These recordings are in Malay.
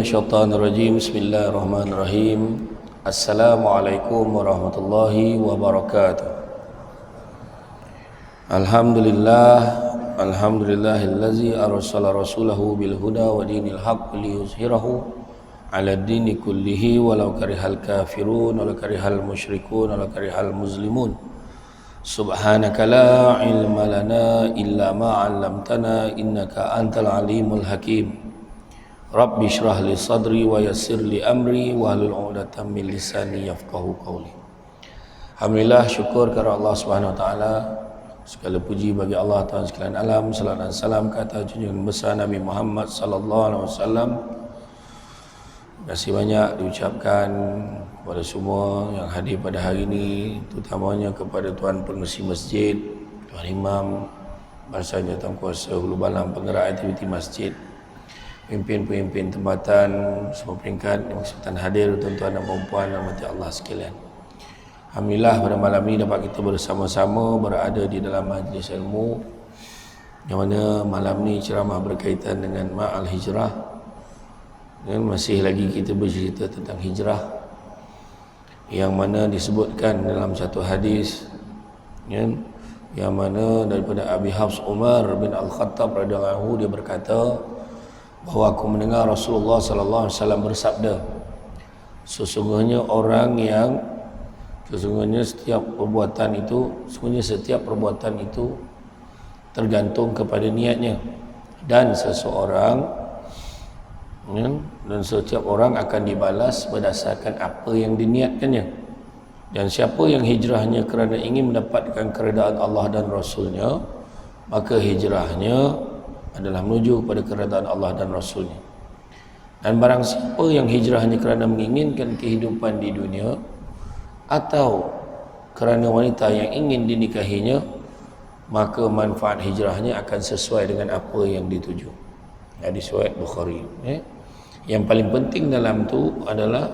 minasyaitonirrajim. Bismillahirrahmanirrahim. Assalamualaikum warahmatullahi wabarakatuh. Alhamdulillahillazi arsala rasulahu bil huda wa dinil haqq liyuzhirahu 'ala ad-dini kullihi walau karihal kafirun walau karihal musyrikun walau karihal muslimun. Subhanaka la ilma lana illa ma 'allamtana innaka antal alimul hakim. Rabbi shrah li sadri wa yassir li amri wahlul 'uqdatam min lisani yafqahu qawli. Alhamdulillah, syukur kepada Allah Subhanahu wa taala. Segala puji bagi Allah Tuhan sekalian alam. Salam dan salam ke atas junjungan besar Nabi Muhammad sallallahu alaihi wasallam. Terima kasih banyak diucapkan kepada semua yang hadir pada hari ini, terutamanya kepada Tuan Pengerusi Masjid, Tuan Imam, Barisan Jawatankuasa Hulu Balang, penggerak aktiviti masjid, pemimpin-pemimpin tempatan semua peringkat yang berkesempatan hadir, tuan-tuan dan puan-puan rahmati Allah sekalian. Alhamdulillah, pada malam ini dapat kita bersama-sama berada di dalam majlis ilmu, yang mana malam ni ceramah berkaitan dengan ma'al hijrah. Dan masih lagi kita bercerita tentang hijrah, yang mana disebutkan dalam satu hadis yang mana daripada Abi Hafs Umar bin Al-Khattab radhiyallahu anhu, dia berkata bahawa aku mendengar Rasulullah sallallahu alaihi wasallam bersabda, sesungguhnya setiap perbuatan itu tergantung kepada niatnya, dan setiap orang akan dibalas berdasarkan apa yang diniatkannya. Dan siapa yang hijrahnya kerana ingin mendapatkan keredaan Allah dan Rasulnya, maka hijrahnya adalah menuju kepada keredaan Allah dan Rasulnya. Dan barang siapa yang hijrahnya kerana menginginkan kehidupan di dunia atau kerana wanita yang ingin dinikahinya, maka manfaat hijrahnya akan sesuai dengan apa yang dituju. Hadis riwayat Bukhari. Yang paling penting dalam tu adalah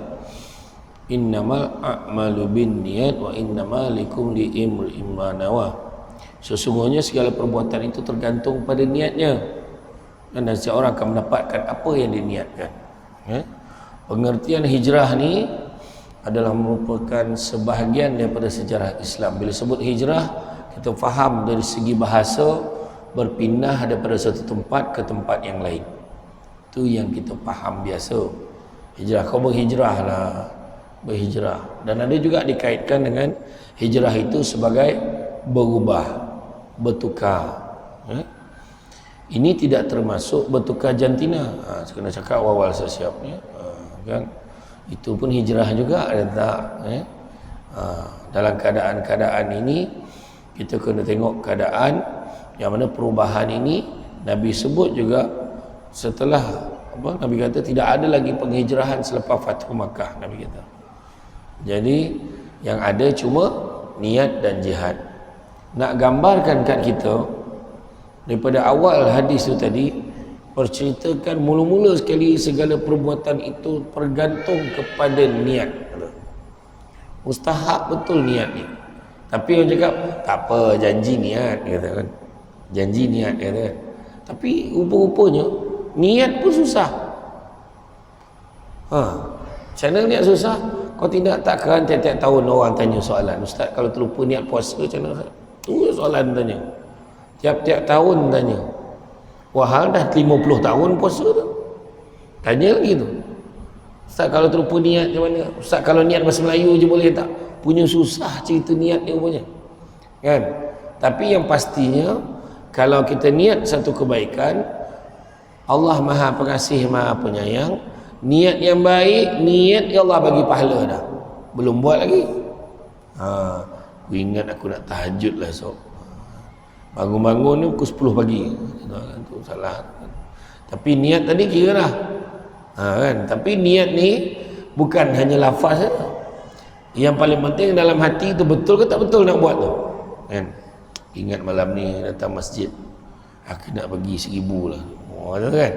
innamal a'malu binniyat wa innamal likulli imrin ma nawa. Sesungguhnya segala perbuatan itu tergantung pada niatnya, dan setiap orang akan mendapatkan apa yang diniatkan. Pengertian hijrah ni adalah merupakan sebahagian daripada sejarah Islam. Bila sebut hijrah, kita faham dari segi bahasa berpindah daripada satu tempat ke tempat yang lain. Itu yang kita faham biasa. Hijrah, kau berhijrah lah, berhijrah. Dan ada juga dikaitkan dengan hijrah itu sebagai berubah, bertukar. Ini tidak termasuk bertukar jantina. Saya kena cakap awal saya siap. Kan? Itu pun hijrah juga, ada tak? Dalam keadaan-keadaan ini kita kena tengok keadaan yang mana perubahan ini Nabi sebut juga setelah Nabi kata tidak ada lagi penghijrahan selepas Fathu Makkah, Nabi kata. Jadi yang ada cuma niat dan jihad. Nak gambarkan kat kita daripada awal hadis tu tadi, perceritakan mula-mula sekali segala perbuatan itu bergantung kepada niat. Mustahab betul niat ni. Tapi orang cakap tak apa, janji niat, kata kan. Janji niat, kata kan. Tapi rupa-rupanya niat pun susah. Macam mana niat susah? Kau tidak takkan tiap-tiap tahun orang tanya soalan, Ustaz kalau terlupa niat puasa macam mana? Tu soalan tanya. Tiap-tiap tahun tanya. Wahal dah 50 tahun puasa tu. Tanya lagi tu. Ustaz kalau terlupa niat macam mana? Ustaz kalau niat bahasa Melayu je boleh tak? Punya susah cerita niat ni rupanya. Kan? Tapi yang pastinya, kalau kita niat satu kebaikan, Allah Maha Pengasih, Maha Penyayang. Niat yang baik, niat yang Allah bagi pahala dah. Belum buat lagi. Aku ingat aku nak tahajud lah esok. Bangun-bangun ni pukul 10 pagi. Itu salah. Tapi niat tadi kira dah. Kan? Tapi niat ni bukan hanya lafaz saja. Yang paling penting dalam hati tu betul ke tak betul nak buat tu. Kan? Ingat malam ni datang masjid, aku nak bagi 1,000 lah. Kan?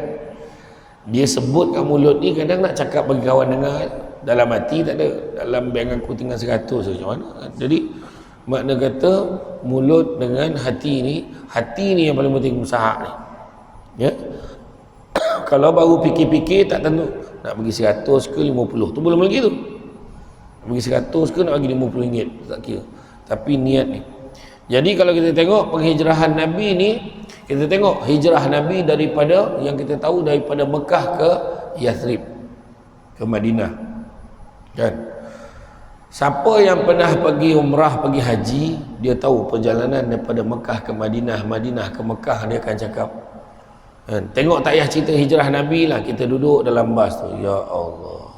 Dia sebut kat mulut ni, kadang nak cakap bagi kawan dengar, dalam hati tak ada. Dalam bank aku tinggal 100 macam mana. Jadi makna kata mulut dengan hati ni yang paling penting usaha ni. Ya. Kalau baru fikir-fikir tak tentu, nak bagi 100 ke 50, tu belum lagi tu. Nak bagi 100 ke nak bagi 50 ringgit, tak kira. Tapi niat ni. Jadi kalau kita tengok penghijrahan Nabi ni, kita tengok hijrah Nabi daripada yang kita tahu daripada Mekah ke Yathrib, ke Madinah, kan? Siapa yang pernah pergi umrah, pergi haji, dia tahu perjalanan daripada Mekah ke Madinah, Madinah ke Mekah, dia akan cakap, kan? Tengok tak payah cerita hijrah Nabi lah, kita duduk dalam bas tu, ya Allah,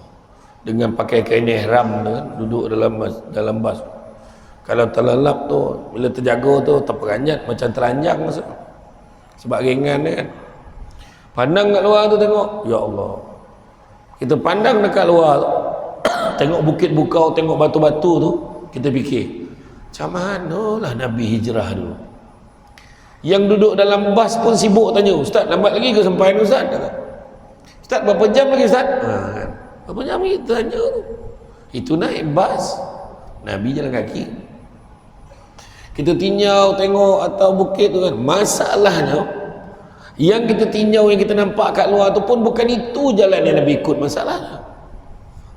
dengan pakai kain ihram tu, kan? Duduk dalam bas. Kalau terlelap tu, bila terjaga tu terperanjat macam teranjang masa. Sebab ringan dia, kan? Pandang kat luar tu tengok, ya Allah, kita pandang dekat luar tu, tengok bukit bukau, tengok batu-batu tu, kita fikir, macam mana lah Nabi hijrah dulu. Yang duduk dalam bas pun sibuk tanya, Ustaz lambat lagi ke sampai ni Ustaz? Ustaz berapa jam lagi Ustaz? Kan? Berapa jam lagi tanya tu. Itu naik bas, Nabi jalan kaki. Kita tinjau tengok atas bukit tu, kan? Masalahnya yang kita tinjau, yang kita nampak kat luar tu pun bukan itu jalan yang Nabi ikut. Masalahnya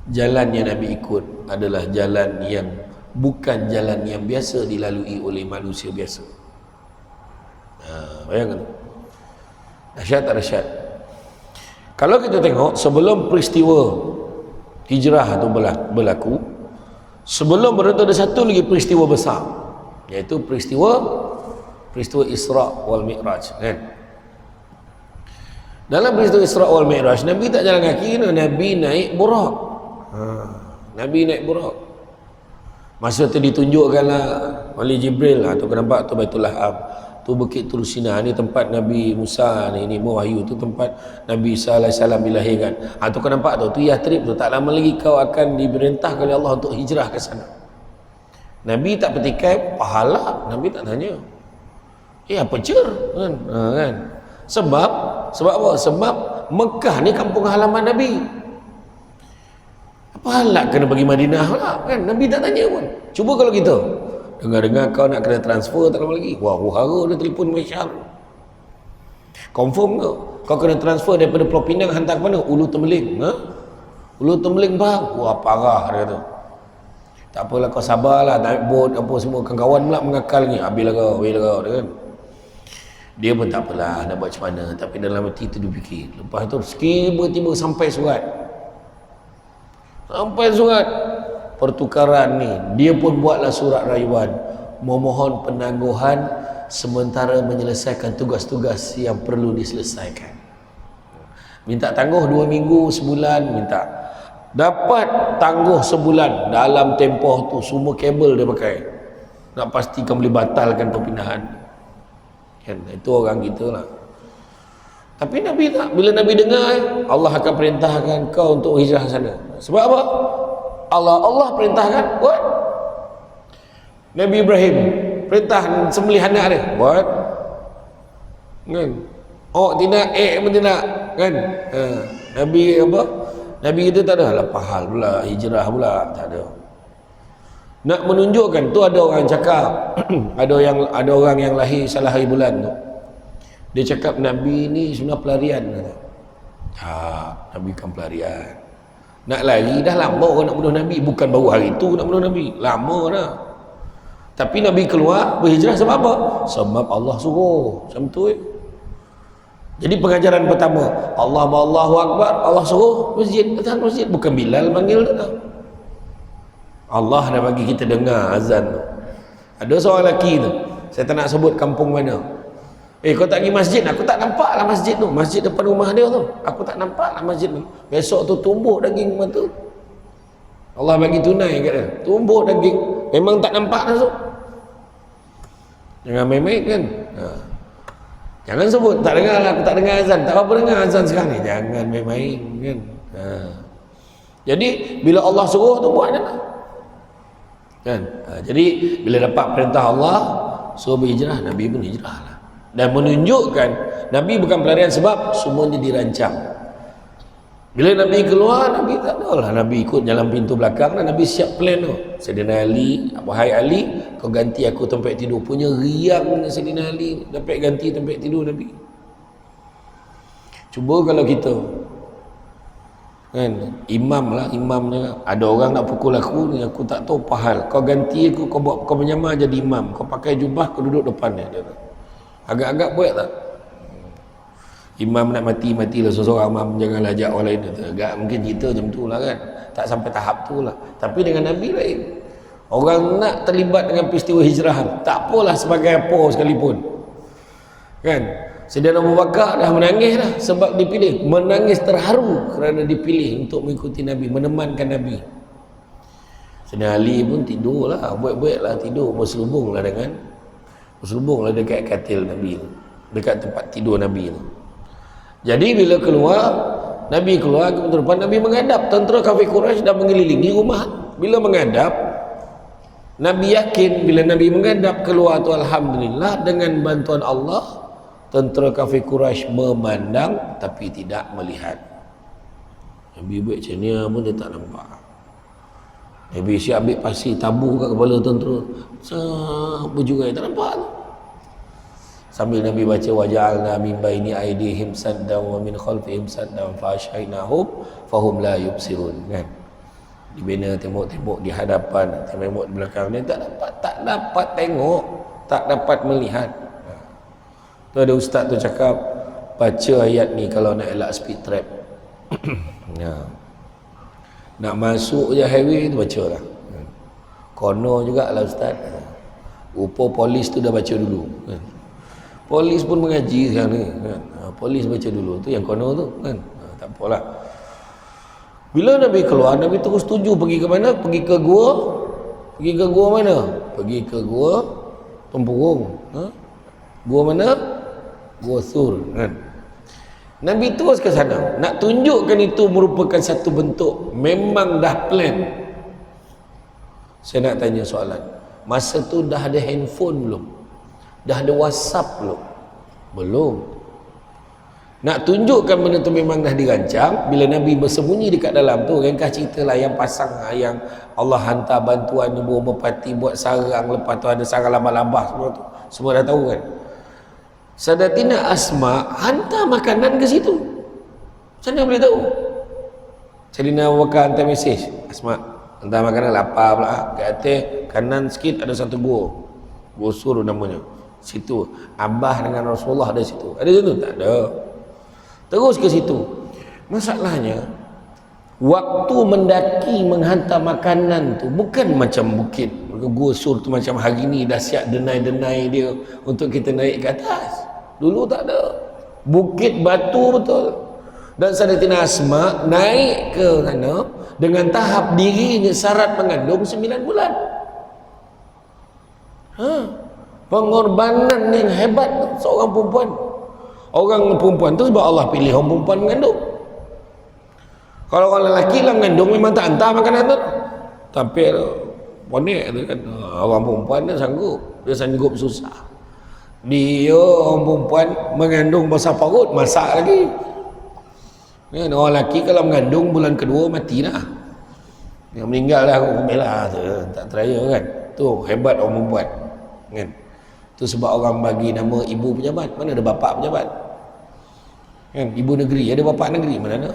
jalan yang Nabi ikut adalah jalan yang bukan jalan yang biasa dilalui oleh manusia biasa. Bayangkan, dahsyat tak dahsyat? Kalau kita tengok sebelum peristiwa hijrah itu berlaku, sebelum itu ada satu lagi peristiwa besar, iaitu peristiwa Isra wal Mi'raj, kan? Dalam peristiwa Isra wal Mi'raj, Nabi tak jalan kaki, Nabi naik burak. Nabi naik burak. Masa tu ditunjukkanlah oleh Jibril, tu kau nampak tu Baitul Lahab, tu Bukit Tur Sina, ni tempat Nabi Musa ni wahyu, tu tempat Nabi Isa alaihissalam dilahirkan. Tu kau nampak tu Yathrib tu, tak lama lagi kau akan diperintahkan oleh Allah untuk hijrah ke sana. Nabi tak petikai pahala, Nabi tak tanya, apa cer, kan? Kan? Sebab apa? Sebab Mekah ni kampung halaman Nabi. Apa halak kena bagi Madinah lah, kan? Nabi tak tanya pun. Cuba kalau kita dengar-dengar kau nak kena transfer tak lama lagi, wah huru-hara dia telefon Malaysia. Confirm ke? Kau kena transfer daripada Pulau Pinang hantar ke mana? Ulu Tembeling. Ulu Tembeling bang, wah parah dia kata. Tak apalah, kau sabarlah, naik bot apa semua. Kawan-kawan pula mengakal ni, habislah kau, dia kan. Dia pun tak apalah, nak buat macam mana. Tapi dalam hati tu dia fikir. Lepas tu tiba-tiba sampai surat pertukaran ni. Dia pun buatlah surat rayuan, memohon penangguhan sementara menyelesaikan tugas-tugas yang perlu diselesaikan. Minta tangguh 2 minggu, sebulan, minta. Dapat tangguh sebulan. Dalam tempoh tu semua kabel dia pakai, nak pastikan boleh batalkan perpindahan, kan? Itu orang kita lah. Tapi Nabi tak. Bila Nabi dengar Allah akan perintahkan kau untuk hijrah sana. Sebab apa? Allah perintahkan buat. Nabi Ibrahim perintah sembelih anak dia, buat, kan? Tidak, pun tidak, kan? Nabi apa? Nabi kita tak ada lah pahal pula, hijrah pula, tak ada. Nak menunjukkan tu, ada orang cakap ada orang yang lahir salah hari bulan tu, dia cakap Nabi ni sebenarnya pelarian. Nabi kan pelarian. Nak lari dah lama orang nak bunuh Nabi, bukan baru hari tu nak bunuh Nabi, lama dah. Tapi Nabi keluar berhijrah sebab apa? Sebab Allah suruh. Macam tu. Jadi pengajaran pertama, Allahu Akbar, Allah suruh masjid, datang masjid, bukan Bilal panggil datang. Allah dah bagi kita dengar azan tu. Ada seorang lelaki tu, saya tak nak sebut kampung mana. Kau tak pergi masjid, aku tak nampak lah masjid tu. Masjid depan rumah dia tu, aku tak nampak lah masjid tu. Besok tu tumbuh daging mata. Allah bagi tunai kat dia, tumbuh daging, memang tak nampak lah tu. Jangan main-main, kan? Jangan sebut tak dengar lah, aku tak dengar azan. Tak apa dengar azan sekarang ni, jangan main-main, kan? Jadi bila Allah suruh tu buat je lah, kan? Jadi bila dapat perintah Allah suruh berhijrah, Nabi pun hijrah lah. Dan menunjukkan Nabi bukan pelarian sebab semuanya dirancang. Bila Nabi keluar, Nabi tak tahu lah, Nabi ikut jalan pintu belakang dan Nabi siap plan tu. Sayyidina Ali, wahai Ali, kau ganti aku tempat tidur. Punya riang Sayyidina Ali dapat ganti tempat tidur Nabi. Cuba kalau kita kan, imam lah, imamnya ada orang nak pukul aku ni, aku tak tahu apa hal, kau ganti aku, kau menyamar jadi imam, kau pakai jubah, kau duduk depan dia. Agak-agak buat tak? Imam nak matilah seseorang, imam janganlah ajak orang lain. Agak mungkin cerita macam tu lah kan, tak sampai tahap tu lah. Tapi dengan Nabi lain, orang nak terlibat dengan peristiwa hijrah, tak apalah sebagai apa sekalipun kan. Sayyidina Abu Bakar dah menangis dah sebab dipilih, menangis terharu kerana dipilih untuk mengikuti Nabi, menemankan Nabi. Sayyidina Ali pun tidur lah, buat-buat lah tidur, berselubung lah dekat katil Nabi tu, dekat tempat tidur Nabi tu. Jadi bila keluar, Nabi keluar ke depan, Nabi menghadap, tentera kafir Quraisy dah mengelilingi rumah. Bila menghadap, Nabi yakin bila Nabi menghadap keluar tu, alhamdulillah, dengan bantuan Allah, tentera kafir Quraisy memandang tapi tidak melihat. Nabi buat macam ni pun dia tak nampak. Nabi siap ambil pasir tabur kat kepala tentera, berjurai, tak nampak tu. Sambil Nabi baca waja'alna min baini aidihim saddan wa min khalfihim saddan fa ashaynahum fahum la yubsirun, kan. Dibina tembok-tembok di hadapan, tembok di belakang dia, tak dapat tengok, tak dapat melihat. Tu ada ustaz tu cakap, baca ayat ni kalau nak elak speed trap. Ya. Nak masuk je highway tu baca lah. Kono jugalah ustaz. Rupa polis tu dah baca dulu. Polis pun mengaji sekarang ni kan. Polis baca dulu, tu yang kono tu kan. Tak apalah. Bila Nabi keluar, Nabi terus tuju pergi ke mana? Pergi ke gua. Pergi ke gua mana? Pergi ke gua Tempurung. Gua mana? Gua Sur, kan. Nabi terus ke sana, nak tunjukkan itu merupakan satu bentuk memang dah plan. Saya nak tanya soalan, masa tu dah ada handphone belum? Dah ada WhatsApp belum? Belum. Nak tunjukkan benda tu memang dah dirancang. Bila Nabi bersembunyi dekat dalam tu, ringkas cerita lah yang pasang, yang Allah hantar bantuan ni, burung merpati buat sarang, lepas tu ada sarang labah-labah, semua tu semua dah tahu kan. Sayyidatina Asma hantar makanan ke situ. Macam mana boleh tahu? Sayyidina Abu Bakar hantar mesej, Asma hantar makanan, lapar pula, kat atas kanan sikit ada satu gua, Gua Sur namanya, situ Abah dengan Rasulullah ada situ. Ada situ? Tak ada. Terus ke situ. Masalahnya, waktu mendaki menghantar makanan tu bukan macam bukit. Gua Sur tu macam hari ni dah siap denai-denai dia untuk kita naik ke atas. Dulu tak ada. Bukit batu betul. Dan Sayyidatina Asma naik ke sana dengan tahap dirinya syarat mengandung 9 bulan. Pengorbanan yang hebat seorang perempuan. Orang perempuan tu sebab Allah pilih orang perempuan mengandung. Kalau orang lelaki lah mengandung memang tak hantar makanan tu. Tapi bonek tu kan, orang perempuan dia sanggup susah. Dia orang perempuan mengandung besar perut, masak lagi kan. Orang lelaki kalau mengandung bulan kedua mati dah, yang meninggal dah, aku lah tak teraya kan. Tu hebat orang perempuan kan. Tu sebab orang bagi nama ibu pejabat. Mana ada bapa pejabat kan. Ibu negeri ada, bapa negeri mana ada.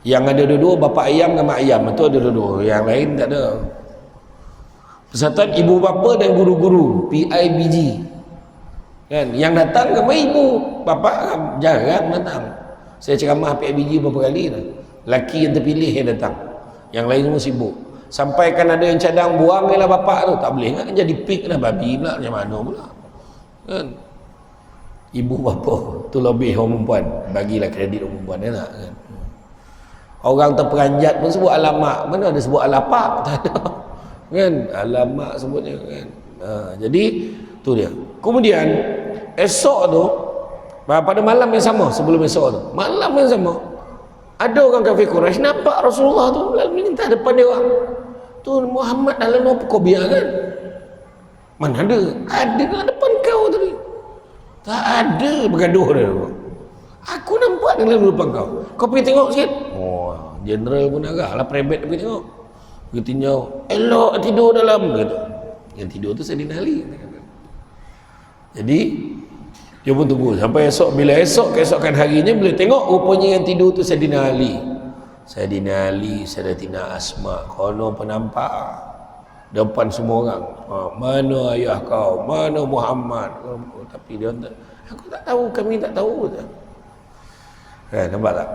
Yang ada dua-dua, bapa ayam dengan mak ayam, itu ada dua-dua, yang lain tak ada. Persatuan ibu bapa dan guru-guru, PIBG kan. Yang datang ke ibu, bapa jarang datang. Saya ceramah PIBG berapa kali dah, laki yang terpilih yang datang, yang lain semua sibuk. Sampai kan ada yang cadang buang lah bapa tu, tak boleh kan, jadi pig lah, babi pula, macam mana pula kan. Ibu bapa tu lebih orang perempuan, bagilah kredit orang perempuan dia nak kan. Orang terperanjat pun sebut alamak, mana ada sebut alapak, tak ada kan, alamak sebutnya kan. Jadi tu dia. Kemudian esok tu, pada malam yang sama, sebelum esok tu, malam yang sama, ada orang kafir Quraisy nampak Rasulullah tu lalu minta depan dia orang tu, Muhammad dalam apa kau biar kan. Mana ada dalam depan kau tadi, tak ada, bergaduh dia. Aku nampak dalam depan kau, kau pergi tengok sikit. General pun agak lah, private pergi tengok, pergi tinjau, elok tidur dalam gitu. Yang tidur tu Sayyidina Ali. Jadi dia pun tunggu sampai esok. Bila esok, keesokan harinya boleh tengok rupanya yang tidur tu Sayyidina Ali. Sayyidina Ali, Sayyidatina Asma, konon penampak depan semua orang, mana ayah kau, mana Muhammad, tapi dia tak, aku tak tahu, kami tak tahu. Nampak tak?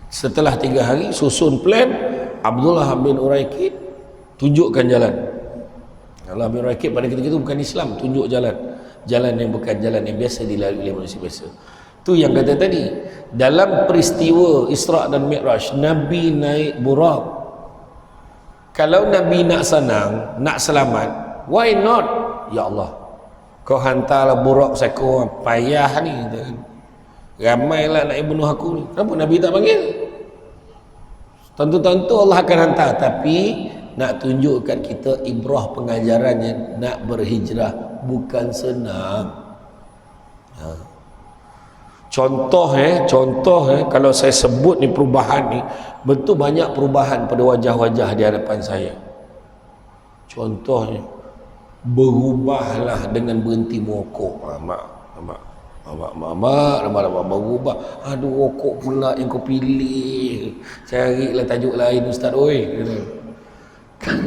Setelah 3 hari susun plan, Abdullah bin Uraikid tunjukkan jalan. Abdullah bin Uraikid pada ketika itu bukan Islam, tunjuk jalan yang bukan jalan yang biasa dilalui oleh manusia biasa. Tu yang kata tadi, dalam peristiwa Isra dan Mi'raj, Nabi naik Buraq. Kalau Nabi nak senang, nak selamat, why not? Ya Allah, kau hantarlah Buraq seekor, payah ni, ramailah nak bunuh aku ni. Kenapa Nabi tak panggil? Tentu-tentu Allah akan hantar, tapi nak tunjukkan kita ibrah pengajarannya, nak berhijrah bukan senang. Contoh kalau saya sebut ni perubahan ni, betul banyak perubahan pada wajah-wajah di hadapan saya. Contohnya, berubahlah dengan berhenti merokok. Mak berubah. Aduh, rokok pula yang kau pilih. Carilah tajuk lain ustaz oi. Kan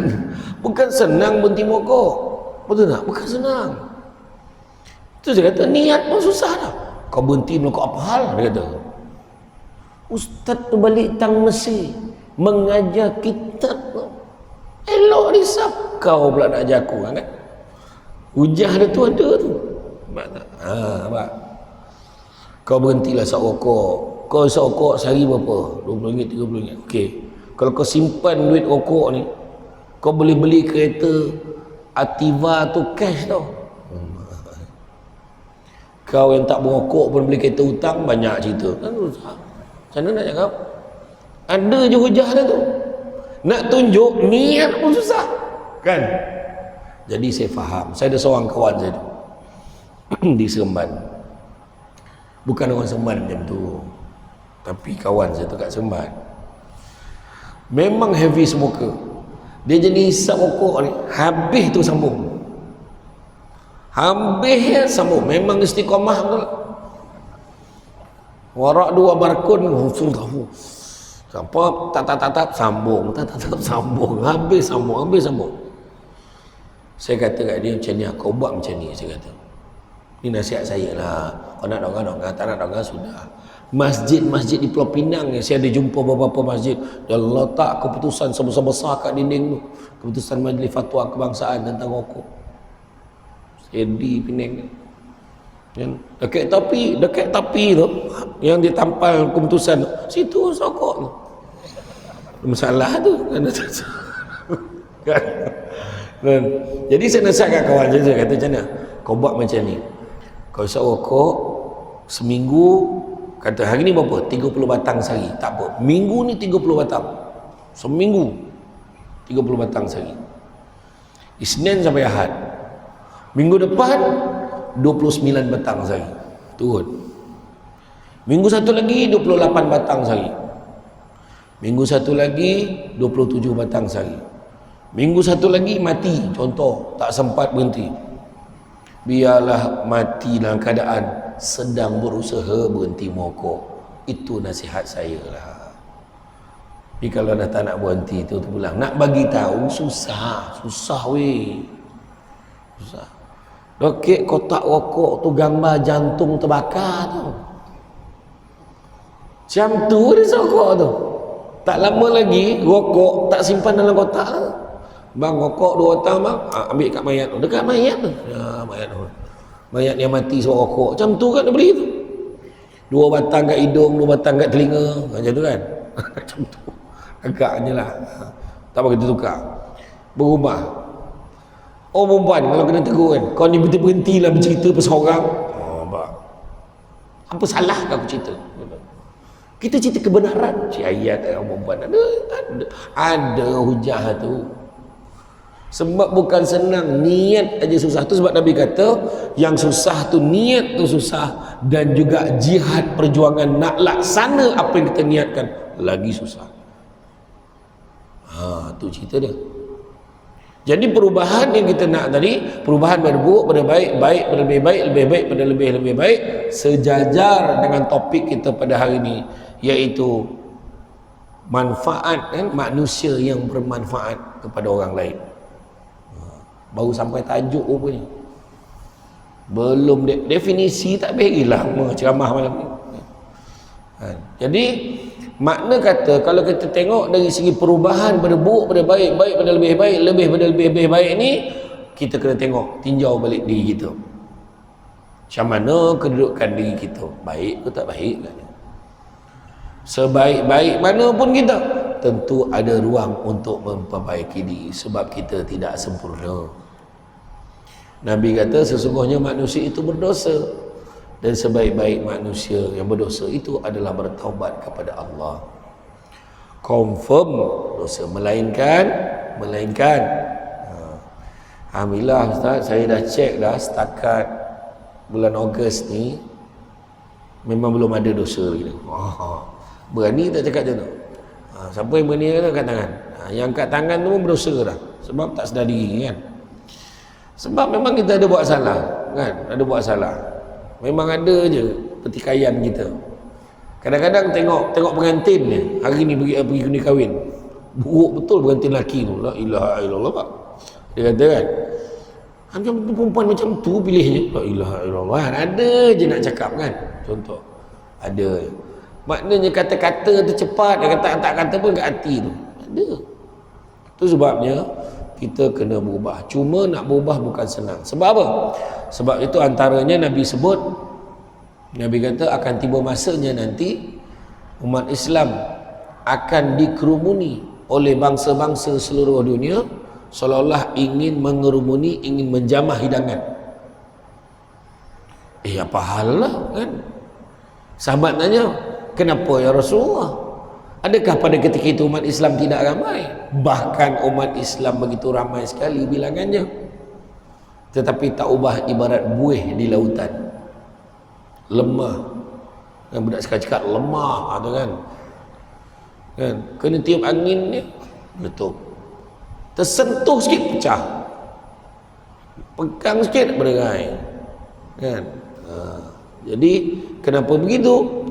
bukan senang berhenti merokok. Betul tak? Bukan senang. Tu saya kata niat pun susah dah. Kau berhenti merokok apa hal? Dia kata. Ustaz tu balik tang Mesir mengajar kitab. Elok risap. Kau pula nak ajar aku kan? Hujah dia tu ada tu. Nampak tak? Nampak? Kau berhentilah sat rokok. Kau sat rokok sehari berapa? RM20, RM30. Okey. Kalau kau simpan duit rokok ni, kau boleh beli kereta Ativa tu cash tau. Kau yang tak berokok pun beli kereta hutang, banyak cerita. Macam mana nak cakap? Ada je hujah dia tu. Nak tunjuk niat pun susah. Kan? Jadi saya faham. Saya ada seorang kawan saya tu di Seremban. Bukan orang Seremban macam tu, tapi kawan saya tu kat Seremban. Memang heavy smoker. Dia jenis hisap rokok ni, habis tu sambung. Habis sambung. Memang istiqamah betul. Warak 2 barkun sampai tatap sambung, tatap sambung, habis sambung. Saya kata kat dia, macam ni kau buat macam ni. Saya kata, ni nasihat saya lah. Kau nak dongah, tak nak dongah sudah. Masjid di Pulau Pinang ni, saya ada jumpa beberapa masjid, dia letak keputusan sebesar-besar kat dinding tu, keputusan Majlis Fatwa Kebangsaan tentang rokok. Saya di Penang ni, dekat tapi tu yang ditampal keputusan tu, situ rokok tu. Masalah tu kan. Jadi saya nasihatkan kawan saya kata, macam mana kau buat macam ni, kau isap rokok seminggu, kata hari ni berapa? 30 batang sehari. Tak apa, minggu ni 30 batang, seminggu 30 batang sehari, Isnin sampai Ahad. Minggu depan 29 batang sehari, turun. Minggu satu lagi 28 batang sehari. Minggu satu lagi 27 batang sehari. Minggu satu lagi mati, contoh tak sempat berhenti. Biarlah mati dalam keadaan sedang berusaha berhenti merokok. Itu nasihat saya lah. Tapi kalau dah tak nak berhenti tu pulang, nak bagi tahu susah weh. Susah. Lokek kotak rokok tu gambar jantung terbakar tu. Macam tu dia rokok tu. Tak lama lagi rokok tak simpan dalam kotak tu. Bang, rokok 2 batang bang, ambil kat mayat tu. Dekat mayat tu. Ya, mayat tu. Mayat yang mati sebab rokok. Macam tu kan dia beli tu. 2 batang kat hidung, 2 batang kat telinga. Macam tu kan. Macam tu. Agaknya lah. Tak apa kita tukar. Berubah. Oh perempuan, kalau kena tegur kan, kau ni berhentilah bercerita pasal orang. Apa salah kau cerita? Kita cerita kebenaran. Ayat orang perempuan ada hujah tu. Sebab bukan senang, niat aja susah. Tu sebab Nabi kata, yang susah tu niat tu susah, dan juga jihad perjuangan nak laksana apa yang kita niatkan lagi susah. Tu cerita dia. Jadi perubahan yang kita nak tadi, perubahan pada buruk pada baik, baik pada lebih baik, lebih baik pada lebih baik, sejajar dengan topik kita pada hari ini, iaitu manfaat kan, manusia yang bermanfaat kepada orang lain. Baru sampai tajuk rupanya. Belum definisi tak beri lama ceramah malam ni. Jadi makna kata kalau kita tengok dari segi perubahan pada buruk pada baik, baik pada lebih baik, lebih pada lebih baik ni, kita kena tengok, tinjau balik diri kita. Macam mana kedudukan diri kita, baik ke tak baik kan? Sebaik-baik mana pun kita, tentu ada ruang untuk memperbaiki diri sebab kita tidak sempurna. Nabi kata sesungguhnya manusia itu berdosa, dan sebaik-baik manusia yang berdosa itu adalah bertaubat kepada Allah. Confirm dosa, melainkan alhamdulillah Ustaz, saya dah cek dah setakat bulan Ogos ni memang belum ada dosa lagi. Berani tak cakap macam tu? Siapa yang berani kata angkat tangan? Yang angkat tangan tu pun berdosa dah, sebab tak sedar diri kan. Sebab memang kita ada buat salah kan, ada buat salah. Memang ada je pertikaian kita. Kadang-kadang tengok pengantin ni, hari ni pergi kundi kahwin, buruk betul pengantin lelaki tu. La ilaha illallah Pak, dia kata kan, macam perempuan macam tu pilihnya. La ilaha illallah, ada je nak cakap kan. Contoh ada, maknanya kata-kata tu cepat, dia kata tak kata pun kat hati tu ada. Tu sebabnya kita kena berubah. Cuma nak berubah bukan senang. Sebab apa? Sebab itu antaranya Nabi sebut, Nabi kata akan tiba masanya nanti umat Islam akan dikerumuni oleh bangsa-bangsa seluruh dunia seolah-olah ingin mengerumuni, ingin menjamah hidangan. Apa hal lah kan? Sahabat tanya, kenapa ya Rasulullah? Adakah pada ketika itu umat Islam tidak ramai? Bahkan umat Islam begitu ramai sekali bilangannya, tetapi tak ubah ibarat buih di lautan, lemah. Yang budak sekarang cakap lemah tu kan, kena tiup angin ni letup, tersentuh sikit pecah, pegang sikit berderai kan. Jadi kenapa begitu?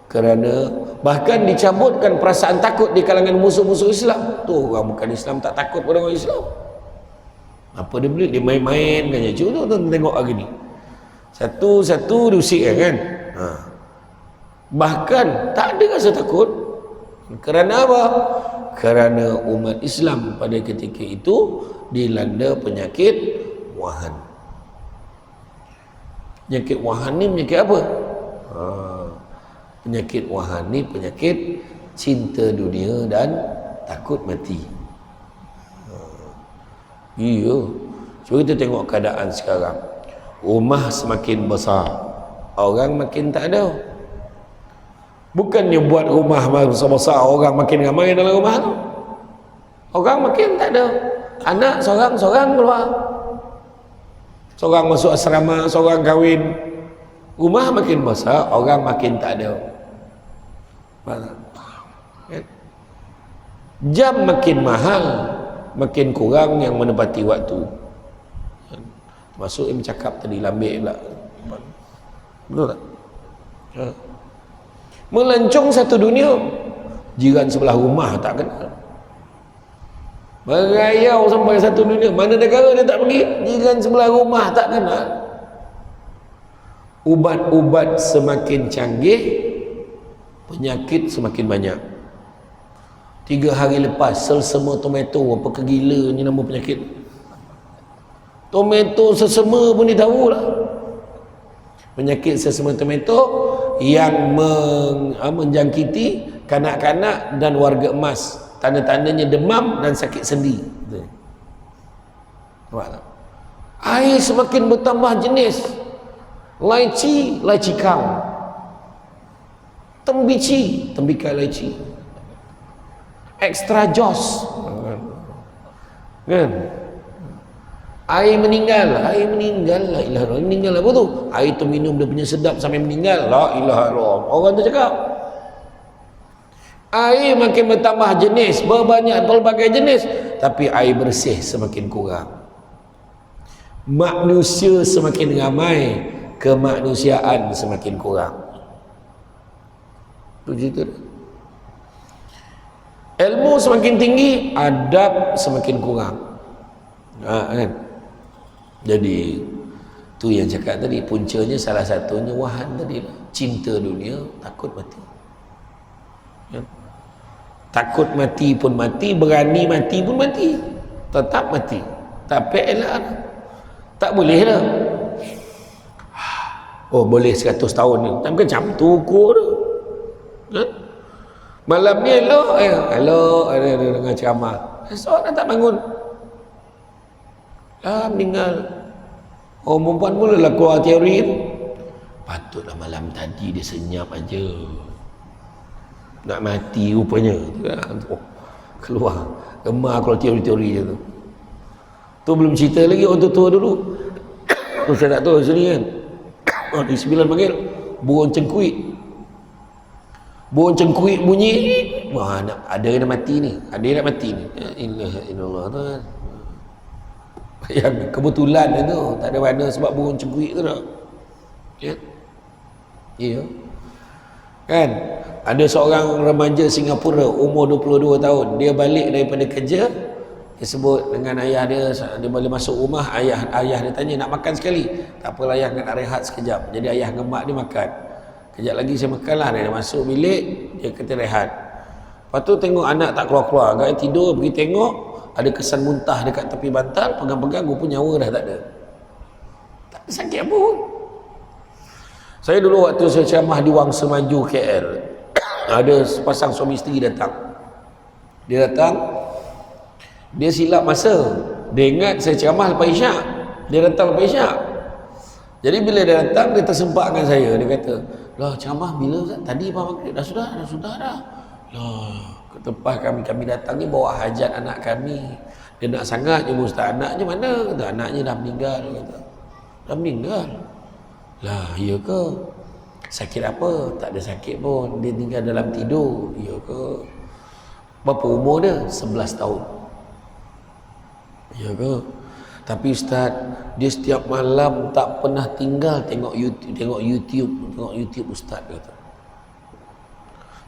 Kerana bahkan dicabutkan perasaan takut di kalangan musuh-musuh Islam. Tu orang bukan Islam tak takut pada orang Islam. Apa dia beli? Dia main-main kan. Cuba tuan tengok hari ni, satu-satu diusik kan. Bahkan tak ada rasa takut. Kerana apa? Kerana umat Islam pada ketika itu dilanda penyakit wahan. Penyakit wahan ni penyakit apa? Penyakit wahan ni penyakit cinta dunia dan takut mati. Iya. Cuba kita tengok keadaan sekarang. Rumah semakin besar, orang makin tak ada. Bukannya buat rumah besar-besar, orang makin ramai dalam rumah tu. Orang makin tak ada. Anak seorang-seorang keluar, seorang masuk asrama, seorang kahwin. Rumah makin besar, orang makin tak ada. Jam makin mahal, makin kurang yang menepati waktu. Masuk yang bercakap tadi, lambik pula. Betul tak? Melancong satu dunia, jiran sebelah rumah tak kenal. Merayau sampai satu dunia, mana negara dia tak pergi, jiran sebelah rumah tak kenal. Ubat-ubat semakin canggih, penyakit semakin banyak. 3 hari lepas selsema tomato, apa kegilanya nama penyakit tomato selsema pun dia tahu lah. Penyakit selsema tomato yang menjangkiti kanak-kanak dan warga emas. Tanda-tandanya demam dan sakit sendi. Nampak tak? Air semakin bertambah jenis. Laici, laici kang. Tembici, tembikar laici. Extra jos. Kan? Air meninggal, la ilaha illallah. Meninggal apa tu? Air tu minum dia punya sedap sampai meninggal. La ilaha illallah. Orang tu cakap. Air makin bertambah jenis, berbanyak pelbagai jenis, tapi air bersih semakin kurang. Manusia semakin ramai, kemanusiaan semakin kurang. Itu cerita dia. Ilmu semakin tinggi, adab semakin kurang. Kan? Jadi tu yang cakap tadi, puncanya salah satunya wahan tadi lah. Cinta dunia, takut mati. Ya? Takut mati pun mati, berani mati pun mati, tetap mati. Tapi elak, tak boleh lah. Oh boleh 100 tahun ni, tak macam tu ukur tu. Ya? Malam ni elok, ada dengan ceramah, esok dah tak bangun, meninggal. Oh perempuan mulalah keluar teori tu, patutlah malam tadi dia senyap aja, nak mati rupanya. Oh, keluar gemar keluar teori-teori je tu. Tu belum cerita lagi orang tua dulu. Tu saya tak tahu sini kan. Oh, di 9 panggil burung cengkuit. Burung cengkuit bunyi, wah ada yang nak mati ni, ada yang nak mati ni. Ya ilallah tu kan. Yang kebetulan tu, tak ada mana sebab burung cengkuit tu tak. Ya. Ya. Kan? Ada seorang remaja Singapura umur 22 tahun, dia balik daripada kerja, dia sebut dengan ayah dia boleh masuk rumah, ayah dia tanya nak makan sekali. Tak apalah ayah, nak rehat sekejap. Jadi ayah dengan mak dia makan. Kejap lagi saya makanlah. Dia masuk bilik, dia kata rehat. Lepas tu tengok anak tak keluar-keluar, agak tidur, pergi tengok ada kesan muntah dekat tepi bantal, pegang-pegang rupa nyawa dah tak ada. Tak ada sakit apa pun. Saya dulu waktu saya ceramah di Wangsa Maju KL, ada sepasang suami isteri datang. Dia datang, dia silap masa. Dia ingat saya ceramah lepas isyak. Dia datang lepas isyak. Jadi bila dia datang, dia tersempakkan saya. Dia kata, lah ceramah bila Ustaz? Tadi Pak Maghrib. Dah sudah dah. Lah, ke tempat kami datang ni bawa hajat anak kami. Dia nak sangat je Ustaz. Anaknya mana? Kata, anaknya dah meninggal. Kata, dah meninggal? Lah, iya ke? Sakit apa? Tak ada sakit pun. Dia tinggal dalam tidur. Iya ke? Berapa umur dia? 11 tahun. Iya ke? Tapi Ustaz, dia setiap malam tak pernah tinggal tengok YouTube Ustaz kata.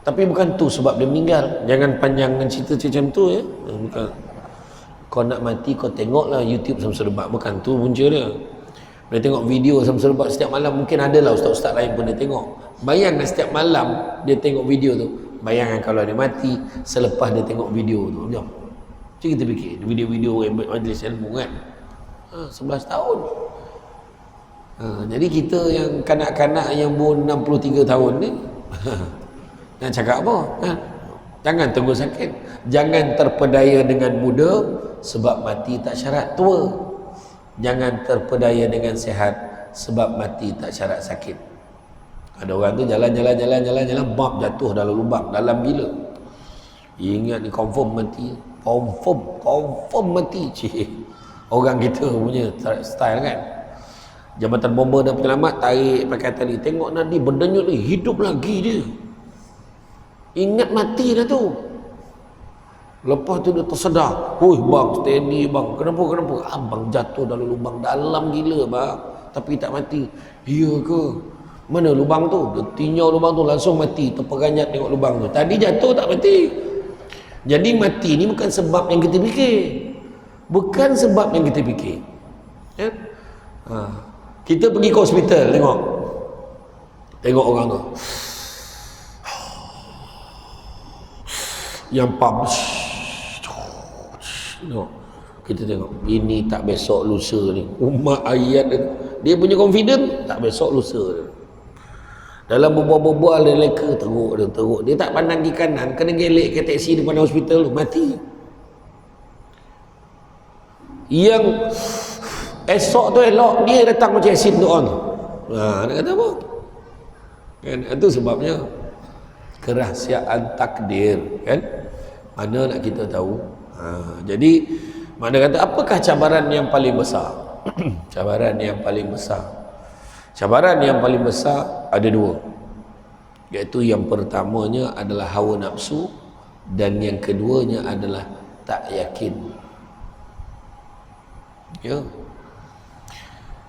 Tapi bukan tu sebab dia meninggal. Jangan panjangkan cerita macam tu ya. Bukan. Kau nak mati kau tengoklah YouTube Samsul Debat. Bukan tu punca dia. Dia tengok video Samsul Debat setiap malam, mungkin adalah ustaz-ustaz lain pun dia tengok. Bayangkan setiap malam dia tengok video tu. Bayangkan kalau dia mati selepas dia tengok video tu. Macam kita fikir video-video majlis ilmu kan. 11 tahun. Jadi kita yang kanak-kanak yang umur 63 tahun ni nak cakap apa? Jangan tunggu sakit. Jangan terpedaya dengan muda, sebab mati tak syarat tua. Jangan terpedaya dengan sehat, sebab mati tak syarat sakit. Ada orang tu jalan, bab jatuh dalam lubang, dalam bila. Ingat ni confirm mati. Confirm mati. Cik. Orang kita punya style kan. Jabatan Bomber dan Penyelamat tarik pakai tali, tengok Nadi berdenyut ni, hidup lagi dia. Ingat mati dah tu. Lepas tu dia tersedar. Hui bang, steady bang. Kenapa? Abang jatuh dalam lubang dalam gila bang, tapi tak mati. Iya ke? Mana lubang tu? Dia tinjau lubang tu, langsung mati. Terperanyat tengok lubang tu. Tadi jatuh tak mati. Jadi mati ni bukan sebab yang kita fikir. Bukan sebab yang kita fikir ya? Kita pergi ke hospital, tengok orang tu yang pump, kita tengok ini tak besok lusa ni. Umat ayat dia punya confident tak besok lusa. Dalam berbual-bual dia leka teruk. Dia tak pandang di kanan, kena gelek ke teksi depan hospital tu, mati. Yang esok tu elok, dia datang macam asin tu on. Nak kata apa? Kan? Itu sebabnya kerahsiaan takdir kan? Mana nak kita tahu? Jadi mana kata apakah cabaran yang paling besar? Cabaran yang paling besar ada dua. Iaitu yang pertamanya adalah hawa nafsu, dan yang keduanya adalah tak yakin. Ya.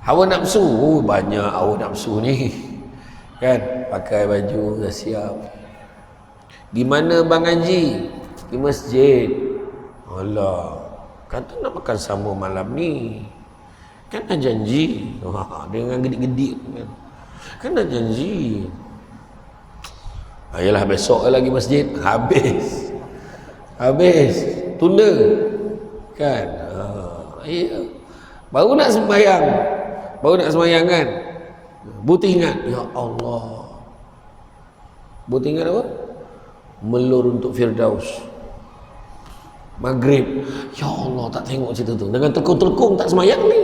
Hawa nafsu, banyak hawa nafsu ni. Kan, pakai baju dah siap. Di mana Bang Haji? Pergi masjid. Alah, kata nak makan sama malam ni. Kan dah janji. Dengan gedik-gedik kan dah janji. Ayolah besok lagi masjid. Habis tunda kan. Ya. Baru nak sembahyang kan, buti ingat, ya Allah, buti ingat apa? Melur untuk Firdaus. Maghrib, ya Allah, tak tengok cerita tu, dengan terkung-terkung tak sembahyang ni.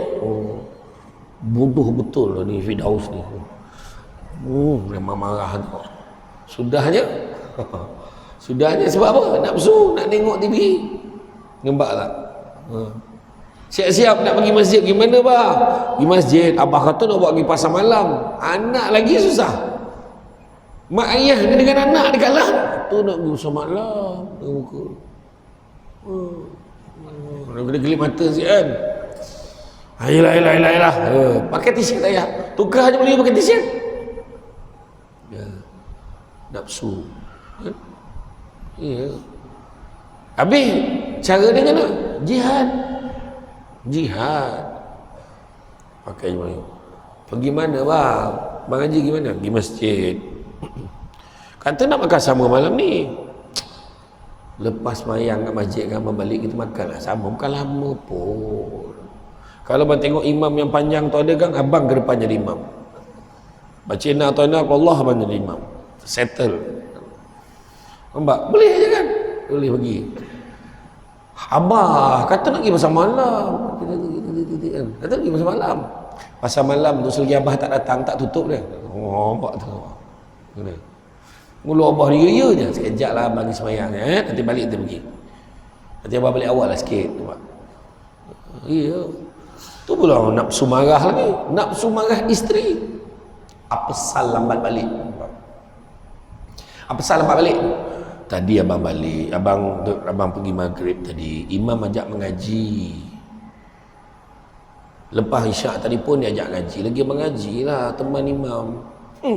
Bodoh betul lah ni Firdaus ni. Memang marah tu. Sudahnya sebab apa? Nafsu nak tengok TV. Nampak tak? Siap-siap nak pergi masjid. Gimana bang? Pergi masjid. Abah kata nak buat pergi pasar malam. Anak lagi susah. Mak ayah dengan anak dekat lah. Tu nak pergi pasar malam. Nak kena gelip mata sikit kan. Ayolah. Pakai t-shirt ayah. Tukar je boleh pakai t-shirt. Ya. Nafsu. Ya. Habis cara dia macam mana? Jihad. Pakai mana? Pergi mana bang? Bang Haji pergi mana? Pergi masjid. Kata nak makan sama malam ni. Lepas mayang kat masjid kan, balik kita makan lah sama. Bukan lama pun. Kalau bang tengok imam yang panjang tu ada kan, abang ke depan jadi imam. Baca inna atau inna Allah, abang jadi imam. Settle. Nampak? Boleh je kan? Boleh pergi. Abah kata nak pergi pasar malam. Kata pergi pasar malam. Pasar malam tu selagi abah tak datang, tak tutup dia. Nampak tu. Mula abah dia ya je. Sekejap lah abang ni semayang. Nanti balik kita pergi. Nanti abah balik awal lah sikit. Nampak? Ya. Tu pula nafsu marah lagi. Nafsu marah isteri. Apa sal lambat balik? Apa sal lambat balik? Tadi abang balik, abang pergi maghrib tadi, imam ajak mengaji. Lepas isyak tadi pun dia ajak ngaji. Lagi abang ngaji lah, teman imam.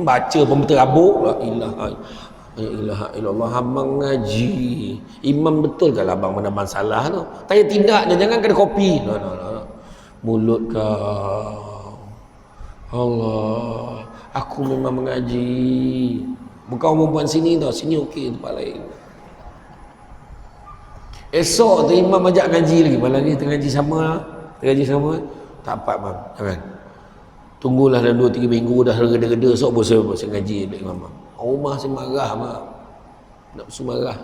Baca pun berterabuk. La ilaha illallah, abang ngaji. Imam betul ke lah abang mana abang salah tu? Tanya tidak je, jangan kena kopi. No. Mulut kau. Allah, aku memang mengaji. Bukan perempuan sini tau, sini okey, tempat lain. Esok tu imam ajak ngaji lagi. Malam ni tengah ngaji sama. Tak dapat bang, jangan. Tunggulah dalam 2-3 minggu dah reda-reda. Esok saya ngaji dengan imam. Rumah saya marah bang. Nafsu marah.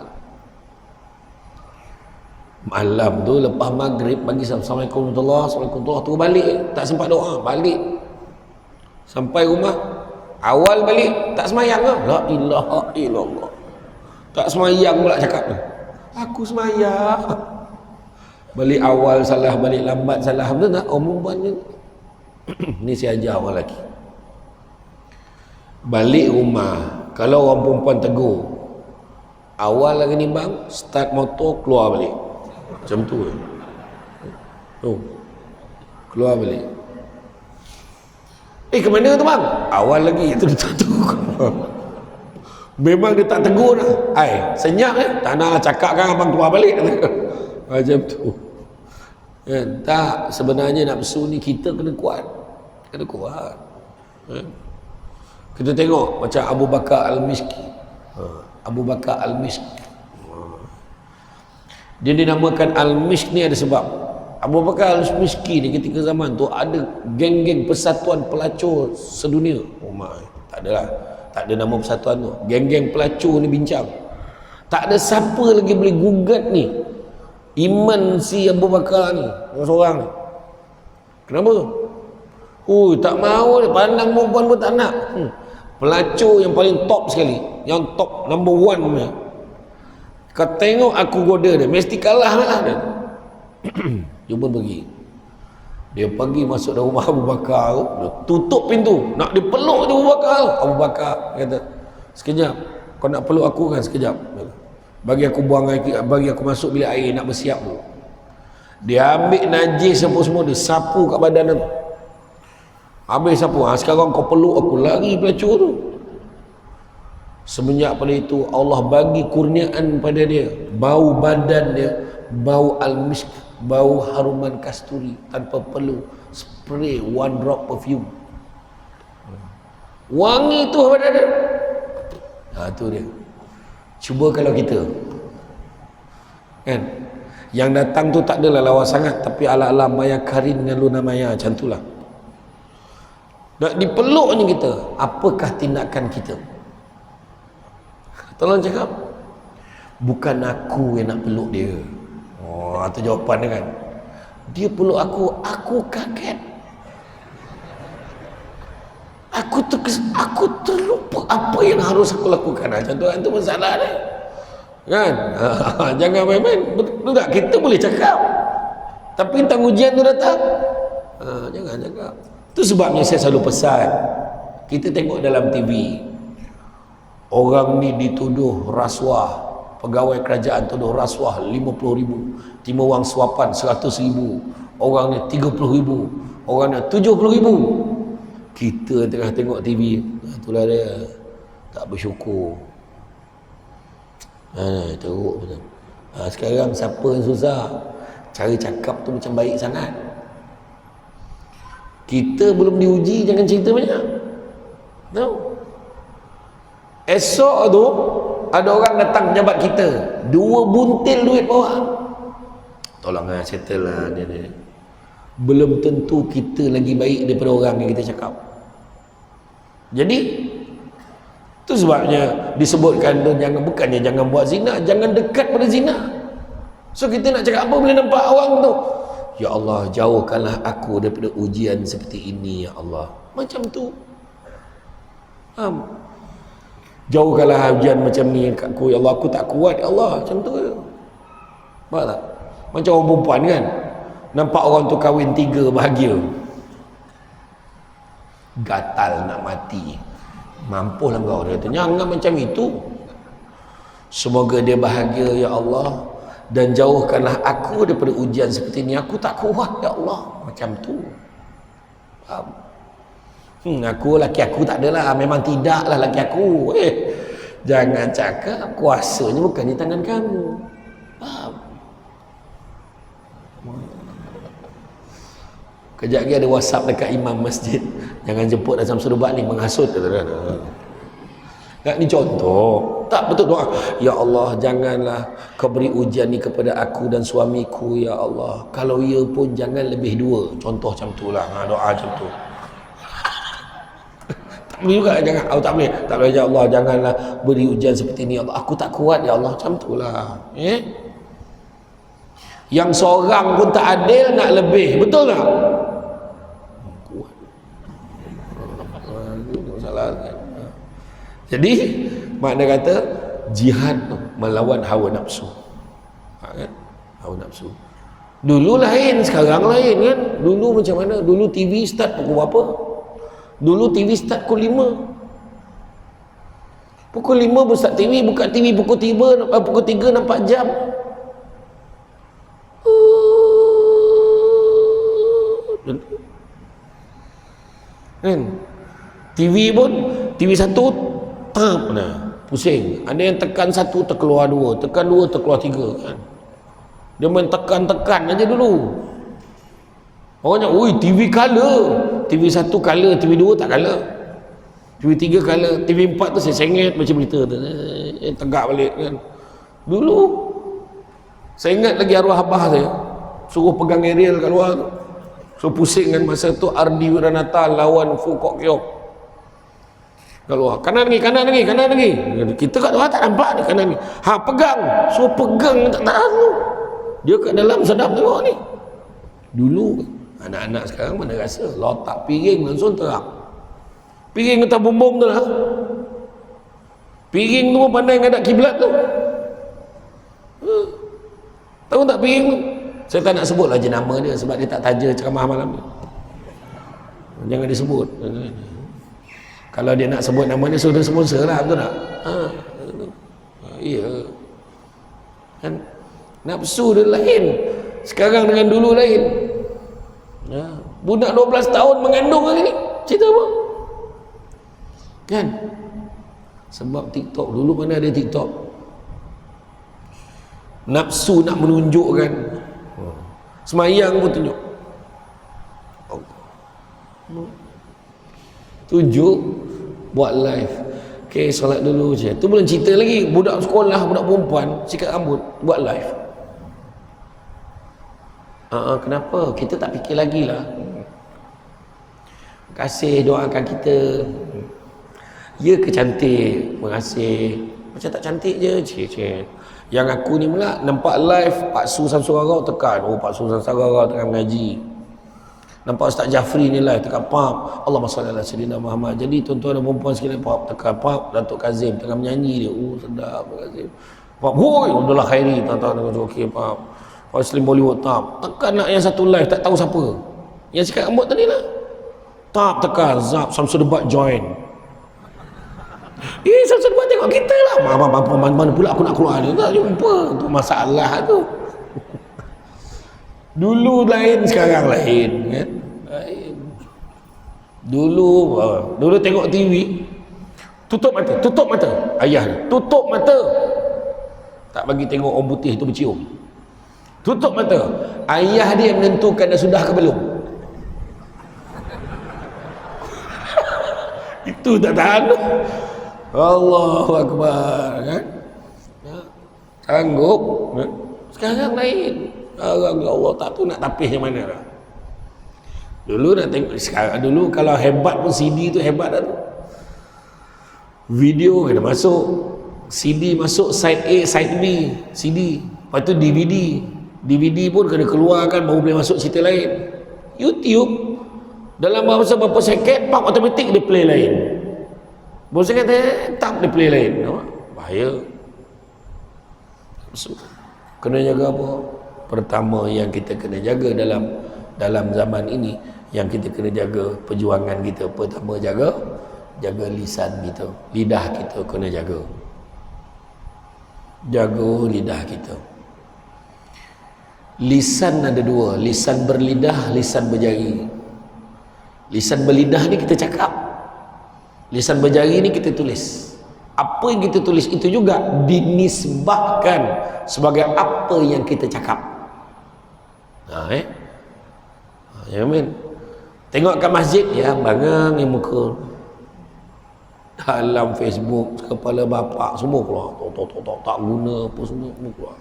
Malam tu lepas maghrib bagi Assalamualaikum warahmatullahi wabarakatuh. Terus balik, tak sempat doa, balik. Sampai rumah, awal balik tak semayang lah. La ilaha illallah. Tak semayang pula cakap tu. Aku semayang. Balik awal salah, balik lambat salah. Betul tak? Perempuan ni saya ajar orang lelaki. Balik rumah, kalau orang perempuan tegur, awal lagi ni bang, start motor, keluar balik. Macam tu kan. Keluar balik. Ke mana tu bang? Awal lagi itu dia tak tegur. Memang dia tak tegur dah. Senyap tak nak cakap kan abang keluar balik. Macam tu. Tak, sebenarnya nafsu ni kita kena kuat. Kita tengok macam Abu Bakar Al-Miski. Dia dinamakan Al-Misk ni ada sebab. Abu Bakar Al-Miski ni ketika zaman tu ada geng-geng persatuan pelacur sedunia. Tak ada nama persatuan tu. Geng-geng pelacur ni bincang. Tak ada siapa lagi boleh gugat ni iman si Abu Bakar ni, seorang ni. Kenapa? Tak mahu dia, pandang perempuan pun tak nak. Pelacur yang paling top sekali, yang top number 1 punya. Kau tengok aku goda dia, mesti kalah lah dia. Dia pun pergi. Dia pergi masuk dalam rumah Abu Bakar tu, dia tutup pintu, nak dia peluk je Abu Bakar tu. Abu Bakar kata, sekejap, kau nak peluk aku kan, sekejap. Bagi aku masuk bilik air nak bersiap tu. Dia ambil najis semua dia sapu kat badan tu. Habis sapu, sekarang kau peluk aku, lari pelacur tu. Semenjak pada itu Allah bagi kurniaan pada dia, bau badan dia bau al-misk, bau haruman kasturi tanpa perlu spray one drop perfume. Wangi tu pada dia. Tu dia. Cuba kalau kita kan, yang datang tu tak adalah lawa sangat, tapi ala-ala Maya Karin dengan Luna Maya macam itulah. Nak dipeluknya kita, apakah tindakan kita? Tolong cakap. Bukan aku yang nak peluk dia. Itu jawapan dia kan. Dia peluk aku kaget. Aku terlupa apa yang harus aku lakukan. Macam tu kan, itu masalah dia. Kan? Jangan main-main. Betul tak? Kita boleh cakap. Tapi tentang ujian tu datang. Jangan cakap. Itu sebabnya saya selalu pesan. Kita tengok dalam TV. Orang ni dituduh rasuah. Pegawai kerajaan tuduh rasuah 50,000. Terima wang suapan 100,000. Orang ni 30,000. Orang ni 70,000. Kita tengah tengok TV. Itulah dia. Tak bersyukur. Teruk betul. Sekarang siapa yang susah? Cara cakap tu macam baik sangat. Kita belum diuji, jangan cerita banyak. Tahu? Esok tu ada orang datang pejabat kita, 2 buntil duit bawah. Tolonglah settle lah dia. Belum tentu kita lagi baik daripada orang yang kita cakap. Jadi itu sebabnya disebutkan bukannya jangan buat zina, jangan dekat pada zina. So kita nak cakap apa boleh nampak orang tu, ya Allah jauhkanlah aku daripada ujian seperti ini ya Allah, macam tu. Jauhkanlah ujian macam ni kat aku ya Allah, aku tak kuat ya Allah, macam tu. Faham tak? Macam orang perempuan kan, nampak orang tu kahwin 3 bahagia, gatal nak mati. Mampulah kau, dia kata jangan macam itu. Semoga dia bahagia ya Allah, dan jauhkanlah aku daripada ujian seperti ini, aku tak kuat ya Allah, macam tu. Faham? Aku laki aku tak adalah, memang tidaklah laki aku. Jangan cakap, kuasanya bukan di tangan kamu. Faham? Kejap lagi ada WhatsApp dekat imam masjid, jangan jemput dalam surubat ni, menghasut. Tak, ni contoh. Tak betul doa. Ya Allah, janganlah kau beri ujian ni kepada aku dan suamiku ya Allah. Kalau ia pun jangan lebih 2. Contoh macam tu lah. Doa macam tu. Tak boleh juga, jangan. Tak boleh. Tak boleh, ya Allah, janganlah beri ujian seperti ni ya Allah. Aku tak kuat ya Allah. Macam tu lah. Yang seorang pun tak adil nak lebih. Betul tak? Jadi makna kata jihad melawan hawa nafsu. Kan? Hawa nafsu. Dulu lain, sekarang lain kan. Dulu macam mana? Dulu TV start pukul berapa? Dulu TV start pukul 5. Pukul 5 pun start TV, buka TV pukul 3 nampak jam. Kan? TV pun TV 1 pusing. Ada yang tekan 1 terkeluar 2, tekan 2 terkeluar 3 kan. Dia main tekan-tekan aja dulu. Orangnya, oi TV color. TV 1 color, TV 2 tak color. TV 3 color, TV 4 tu saya sengit macam berita tu. Tegak balik kan. Dulu saya ingat lagi arwah abah saya suruh pegang aerial kat luar tu. So pusing kan masa tu Ardi Wiranata lawan Fu Kok Kiok. Kalau kanan lagi. Kita kat luar tak nampak ni kanan ni. Pegang. So pegang tak tahan tu. Dia kat dalam sedap tengok ni. Dulu anak-anak sekarang mana rasa, letak piring langsung terang. Piring atas bumbung tu lah. Piring tu pun pandai ngadap kiblat tu. Tahu tak piring tu? Saya tak nak sebut lah jenama dia sebab dia tak taja ceramah malam ni. Jangan disebut. Kalau dia nak sebut nama dia, sudah sponsor lah, betul tak? Iya. Kan? Nafsu dia lain. Sekarang dengan dulu lain. Budak 12 tahun mengandung lagi ni. Cerita apa? Kan? Sebab TikTok, dulu mana ada TikTok, nafsu nak menunjukkan, semayang pun tunjuk, tunjuk, buat live. Okay, solat dulu je. Tu belum cerita lagi, budak sekolah, budak perempuan sikat rambut, buat live. Kenapa? Kita tak fikir lagi lah. Terima kasih, doakan kita. Ya ke cantik? Terima kasih. Macam tak cantik je. Cik. Yang aku ni pula nampak live Pak Su Samsurarau tekan. Oh, Pak Su Samsurarau tengah mengaji. Nampak Ustaz Jafri ni live tekan pap. Allahumma salli ala sayyidina Muhammad. Jadi tuan-tuan dan puan-puan sekalian, pap tekan pap. Datuk Kazim tengah menyanyi dia. Oh, sedap Datuk Kazim. Pap, hoi, Abdullah Khairi tuan-tuan dan puan-puan. Okey, pap. Muslim Bollywood tap. Tekan nak yang satu live tak tahu siapa. Yang sikat rambut tadi lah. Tap tekan zap Samsul Debat join. Samsul Debat tengok kita lah. Mana pula aku nak keluar ni. Tak jumpa. Tu masalah tu. Dulu lain, sekarang lain kan? Lain. Dulu tengok TV, tutup mata ayah dia, tutup mata, tak bagi tengok orang putih tu bercium, tutup mata, ayah dia menentukan dah sudah ke belum. Itu tak tahan. Allahu Akbar kan? Sanggup kan? Sekarang lain. Allah tak tahu nak tapis yang mana dah. Dulu nak tengok, sekarang dulu kalau hebat pun CD tu hebat dah tu. Video kena masuk, CD masuk side A, side B, CD. Lepas tu DVD pun kena keluarkan baru boleh masuk cerita lain. YouTube dalam masa berapa second, pop automatik dia play lain. Berapa second tak dia play lain. Bahaya. Kena jaga apa? Pertama yang kita kena jaga dalam zaman ini, yang kita kena jaga perjuangan kita, pertama jaga lisan kita, lidah kita kena jaga lidah kita. Lisan ada dua, lisan berlidah, lisan berjari. Lisan berlidah ni kita cakap, lisan berjari ni kita tulis. Apa yang kita tulis itu juga dinisbahkan sebagai apa yang kita cakap. Ya amin. Tengok kat masjid, ya bangang yang muka dalam Facebook, kepala bapak semua keluar, tak guna apa semua keluar.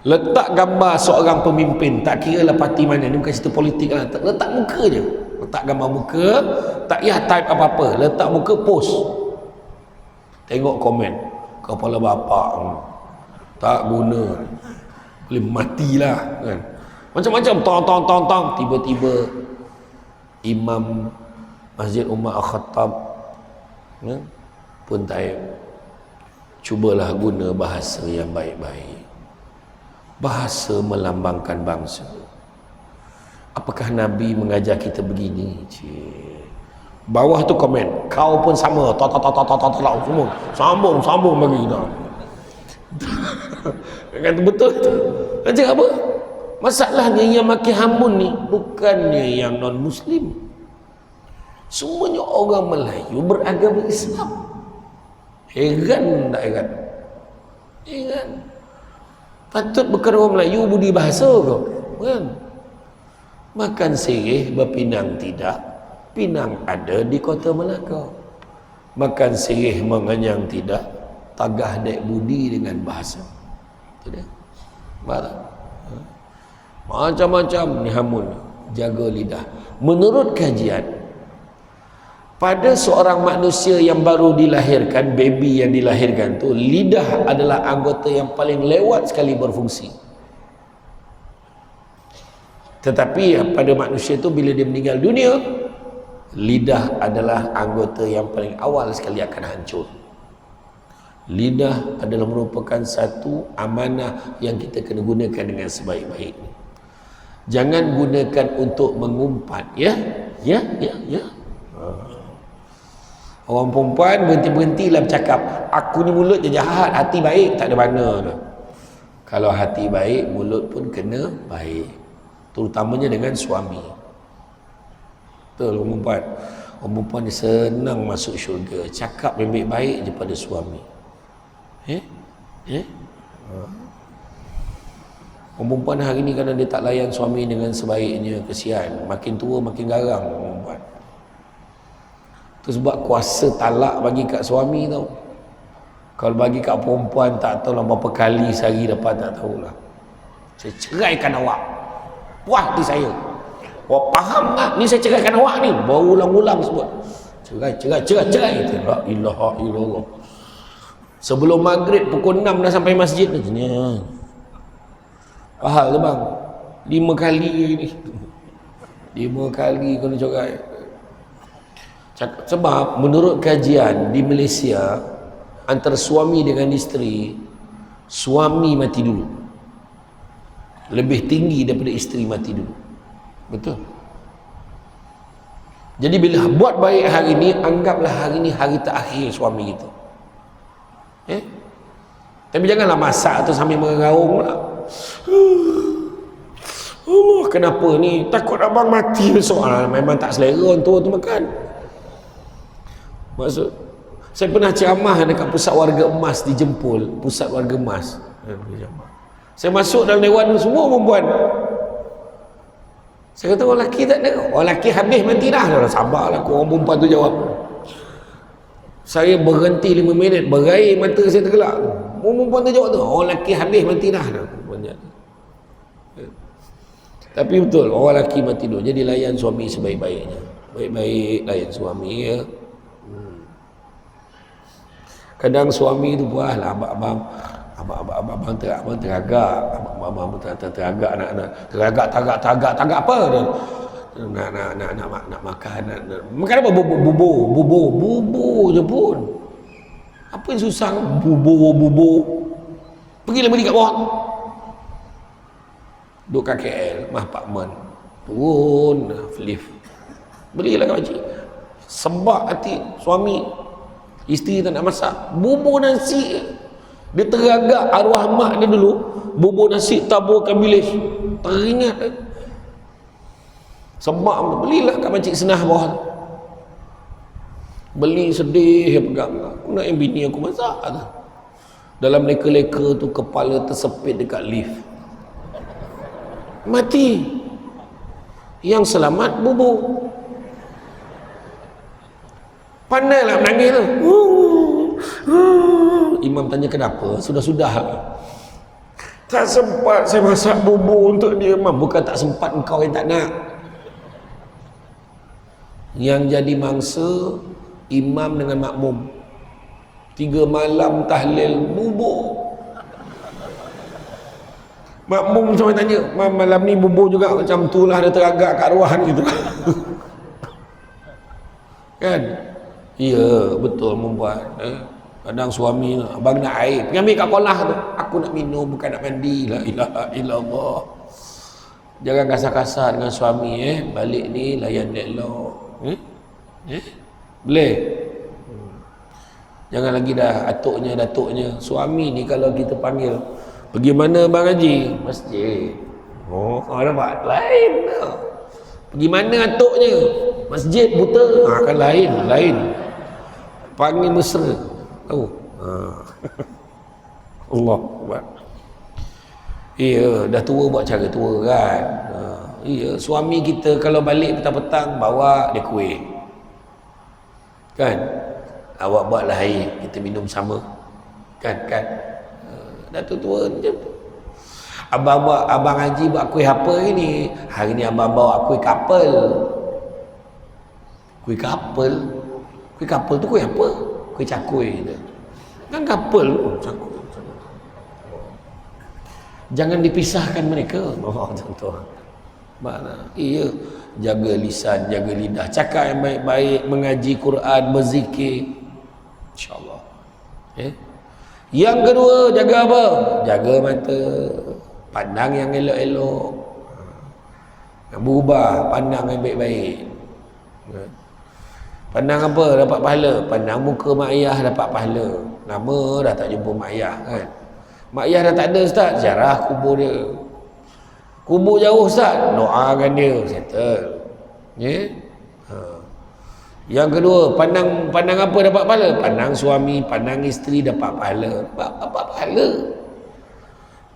Letak gambar seorang pemimpin, tak kira lah parti mana, ni bukan cerita politik lah, letak muka je, letak gambar muka, tak payah type apa-apa, letak muka, post. Tengok komen, kepala bapak tak guna, boleh matilah kan. Macam-macam tong. Tiba-tiba Imam Masjid Umar Al-Khattab pun taib. Cubalah guna bahasa yang baik-baik, bahasa melambangkan bangsa. Apakah Nabi mengajar kita begini? Bawah tu komen, kau pun sama, semua sambung bagi kita. Kata betul tu. Macam apa? Masalahnya yang makin hamun ni bukannya yang non muslim, semuanya orang Melayu beragama Islam. Heran tak heran? Heran. Patut bukan orang Melayu budi bahasa kau kan? Makan sirih berpinang tidak, pinang ada di kota Melaka. Makan sirih mengenyang tidak, tagah dek budi dengan bahasa. Itu dia. Barat. Macam-macam ni hamun. Jaga lidah. Menurut kajian, pada seorang manusia yang baru dilahirkan, baby yang dilahirkan tu, lidah adalah anggota yang paling lewat sekali berfungsi. Tetapi pada manusia tu bila dia meninggal dunia, lidah adalah anggota yang paling awal sekali akan hancur. Lidah adalah merupakan satu amanah yang kita kena gunakan dengan sebaik-baiknya. Jangan gunakan untuk mengumpat, ya. Orang perempuan berhenti-berhentilah bercakap, aku ni mulut je jahat, hati baik, tak ada mana dah. Kalau hati baik, mulut pun kena baik, terutamanya dengan suami. Betul orang perempuan. Orang perempuan dia senang masuk syurga, cakap yang baik-baik je pada suami. Orang perempuan hari ni kadang dia tak layan suami dengan sebaiknya, kesian. Makin tua makin garang orang perempuan. Tu sebab kuasa talak bagi kat suami tau. Kalau bagi kat perempuan tak tahu lah berapa kali sehari dapat, tak tahulah. Saya ceraikan awak. Puas di saya. Awak faham tak? Ni saya ceraikan awak ni. Berulang-ulang sebut. Cerai. La ilaha illallah. Sebelum maghrib pukul 6 dah sampai masjid. Faham tu bang? 5 kali ni. 5 kali kena cerai. Sebab menurut kajian di Malaysia, antara suami dengan isteri, suami mati dulu lebih tinggi daripada isteri mati dulu. Betul. Jadi bila buat baik hari ni, anggaplah hari ni hari terakhir suami kita. Tapi janganlah masak tu sambil mengaum lah. Allah, kenapa ni? Takut abang mati besok. Memang tak selera orang tua tu makan. Maksud, saya pernah ceramah dekat pusat warga emas di Jempol, pusat warga emas. Saya masuk dalam dewan semua perempuan. Saya kata orang lelaki tak ada. Orang lelaki habis mati dah. Sabarlah orang perempuan tu jawab. Saya berhenti 5 minit, berair mata saya tergelak. Orang perempuan tu jawab tu, orang lelaki habis mati dah. Tapi betul, orang lelaki mati dulu. Jadi layan suami sebaik-baiknya. Baik-baik layan suami ya. Kadang suami tu buahlah abang teragak, abang teragak nak teragak apa dia? Nak makan, makan apa? Bubur je pun. Apa yang susah? Bubur. Pergilah beli kat bawah. Duduk kat KL, mah Pak Man. Turun lift. Belilah kat makcik. Sebab hati suami, isteri tak nak masak, bubur nasi. Dia teragak arwah mak dia dulu, bubur nasi taburkan bilis. Teringat sebab belilah kat makcik Senah bawah. Beli sedih pegang. Aku nak yang bini aku masak tu. Dalam leka-leka tu kepala tersepit dekat lift. Mati. Yang selamat bubur. Pandailah menangis tu. Imam tanya kenapa? Sudah-sudah. Tak sempat saya masak bubur untuk dia. Bukan tak sempat, engkau yang tak nak. Yang jadi mangsa imam dengan makmum. 3 malam tahlil bubur. Makmum sampai tanya, malam ni bubur juga macam tu lah, dia teragak kat arwah gitu. Kan? Ya, betul membuat. Kadang suami, abang nak air, pergi ambil kat kolah tu. Aku nak minum, bukan nak mandi. La ilaha illallah. Jangan kasar-kasar dengan suami. Balik ni layan elok. Boleh? Jangan lagi dah datuknya. Suami ni kalau kita panggil, pergi mana Bang Haji? Masjid. Nampak? Lain tau. Pergi mana atuknya? Masjid buta. Kan lain. Panggil mesra. Tahu? Allah. Iya, dah tua buat cara tua kan. Iya, suami kita kalau balik petang-petang bawa dia kuih. Kan? Awak buatlah air, kita minum sama. Kan? Dah tua macam tu. Abang Haji buat kuih apa ini? Hari ni abang bawa kuih kapel. Kuih kapel? Kuih kapel tu kuih apa? Kuih cakui tu. Kan kapel cakui. Jangan dipisahkan mereka. Contoh. Mana? Iya, jaga lisan, jaga lidah, cakap yang baik-baik, mengaji Quran, berzikir. InsyaAllah. Yang kedua, jaga apa? Jaga mata. Pandang yang elok-elok. Yang berubah, pandang yang baik-baik. Pandang apa? Dapat pahala. Pandang muka mak ayah dapat pahala. Nama dah tak jumpa mak ayah kan. Mak ayah dah tak ada Ustaz, ziarah kubur dia. Kubur jauh Ustaz, doakan dia, settle. Yang kedua, pandang apa dapat pahala? Pandang suami, pandang isteri dapat pahala. Dapat pahala.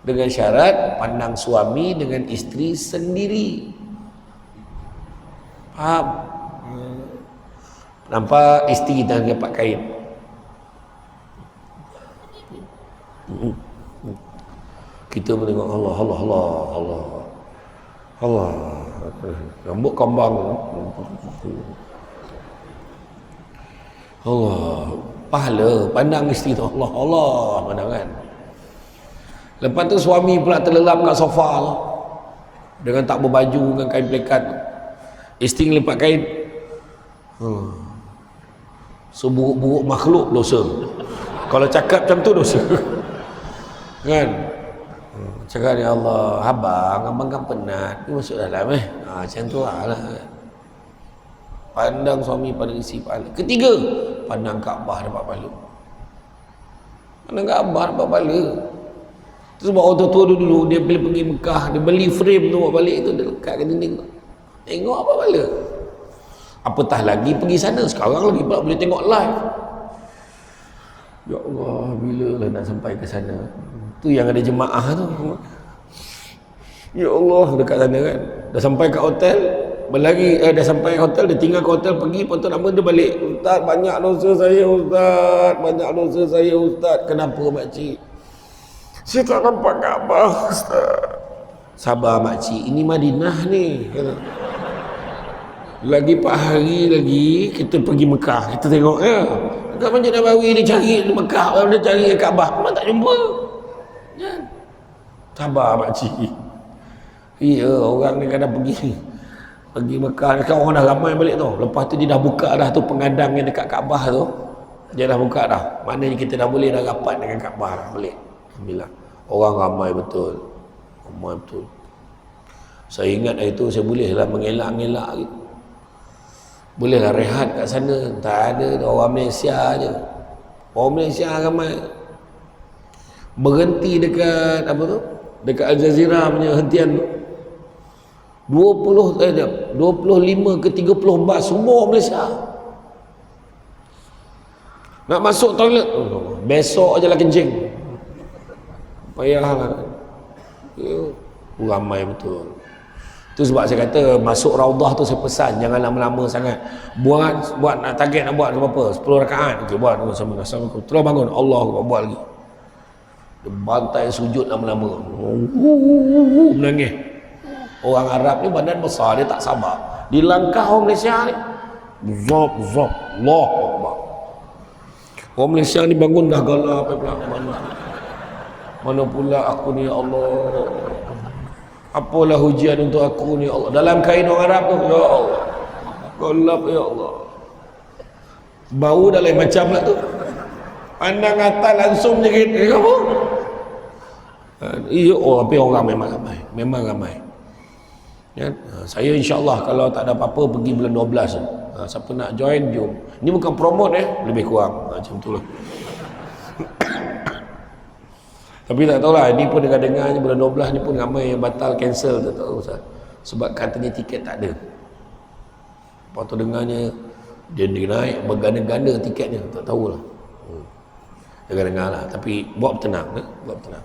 Dengan syarat pandang suami dengan isteri sendiri. Faham? Nampak isteri dah dapat kain. Kita menengok Allah, Allah, Allah, Allah, Allah. Rambut kambang. Allah, pahala. Pandang isteri tu, Allah, Allah, pandangan. Lepas tu suami pula terlelap kat sofa tu, dengan tak berbaju, dengan kain pelikat. Isteri ngelipat kain. Seburuk-buruk makhluk dosa. Kalau cakap macam tu dosa. Kan? Cakap ya Allah, abang kan penat. Dia masuk dalam macam tu lah. Pandang suami pada isi pahala. Ketiga, pandang Kaabah dapat pahala. Pandang Kaabah dapat pahala. Tu sebab orang tua dulu dia bila pergi Mekah, dia beli frame tu bawa balik tu, dia lekat ke dinding tu. Tengok apa pahala. Apatah lagi pergi sana, sekarang lagi pula boleh tengok live. Ya Allah, bila lah nak sampai ke sana? Tu yang ada jemaah tu. Ya Allah, dekat sana kan. Dah sampai kat hotel, dah sampai hotel, dia tinggal ke hotel, pergi, lepas tu nama dia balik. Ustaz, banyak dosa saya Ustaz, banyak dosa saya Ustaz. Kenapa makcik? Saya tak nampak Kaabah Ustaz. Sabar makcik, ini Madinah ni. Lagi 4 hari lagi kita pergi Mekah, kita tengok ya. Dekat Masjid Nabawi dia cari di Mekah, dia cari Kaabah, memang tak jumpa. Ya. Sabar makcik. Ya, orang ni kadang pergi Mekah, dekat orang dah ramai balik tu. Lepas tu dia dah buka dah tu pengadang yang dekat Kaabah tu. Dia dah buka dah. Maknanya kita dah boleh dah rapat dengan Kaabah dah balik. Alhamdulillah. Orang ramai betul. Ramai betul. Saya ingat hari tu saya bolehlah mengelak-ngelak gitu. Bolehlah rehat kat sana. Tak ada orang Malaysia je. Orang Malaysia ramai. Berhenti dekat apa tu? Dekat Al Jazeera punya hentian tu. 25 ke 30 bas semua orang Malaysia. Nak masuk toilet, besok aje lah kencing. Payahlah. Ramai betul. Tu sebab saya kata masuk Raudah tu saya pesan jangan lama-lama sangat. Buat nak target nak buat apa? 10 rakaat. Okey, buat sama-sama. Terus bangun, Allah buat lagi. Dia bantai sujud lama-lama. Menangis. Orang Arab ni badan besar, dia tak sabar. Di langkah orang Malaysia ni zop Allah Akbar. Orang Malaysia ni bangun dah galak mana pula aku ni ya Allah. Apalah hujian untuk aku ni ya Allah. Dalam kain orang Arab tu ya Allah. Galap ya Allah. Bau dah lain macam lah tu. Pandang atas langsung je kamu. Iya, tapi orang memang ramai. Ya, saya insyaAllah kalau tak ada apa-apa pergi bulan 12. Siapa nak join, jom. Ini bukan promote lebih kurang macam tu lah. Tapi tak tahulah, ini pun dengar-dengar bulan 12 ni pun ramai yang batal, cancel, tak tahu Ustaz. Sebab katanya tiket tak ada. Lepas tu dengarnya dia naik berganda-ganda tiketnya, tak tahulah. Dengar-dengar lah, tapi buat tenang. Buat tenang.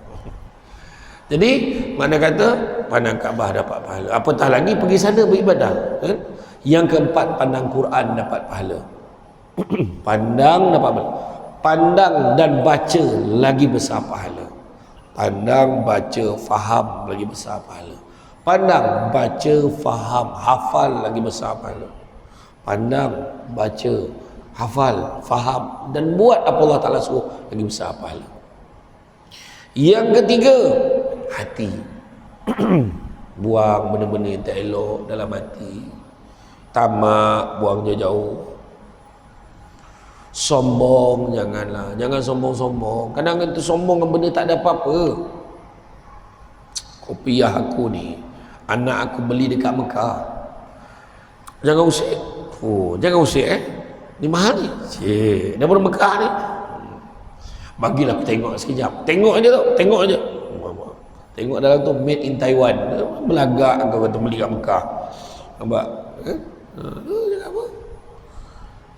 Jadi mana kata pandang Kaabah dapat pahala. Apatah lagi pergi sana beribadah. Kan? Yang keempat, pandang Quran dapat pahala. Pandang dapat pahala. Pandang dan baca lagi besar pahala. Pandang, baca, faham lagi besar pahala. Pandang, baca, faham, hafal lagi besar pahala. Pandang, baca, hafal, faham dan buat apa Allah Ta'ala suruh lagi besar pahala. Yang ketiga, hati. Buang benda-benda yang tak elok dalam hati. Tamak, buang jauh-jauh. Sombong, janganlah. Jangan sombong-sombong. Kadang itu sombong dengan benda tak ada apa-apa. Kopiah aku ni, anak aku beli dekat Mekah. Jangan usik. Jangan usik Ni mahal ni. Cik, daripada Mekah ni. Bagilah aku tengok sekejap. Tengok aja tau. Tengok aja. Tengok dalam tu made in Taiwan. Belagak kau kata beli kat Mekah. Nampak? Jangan apa?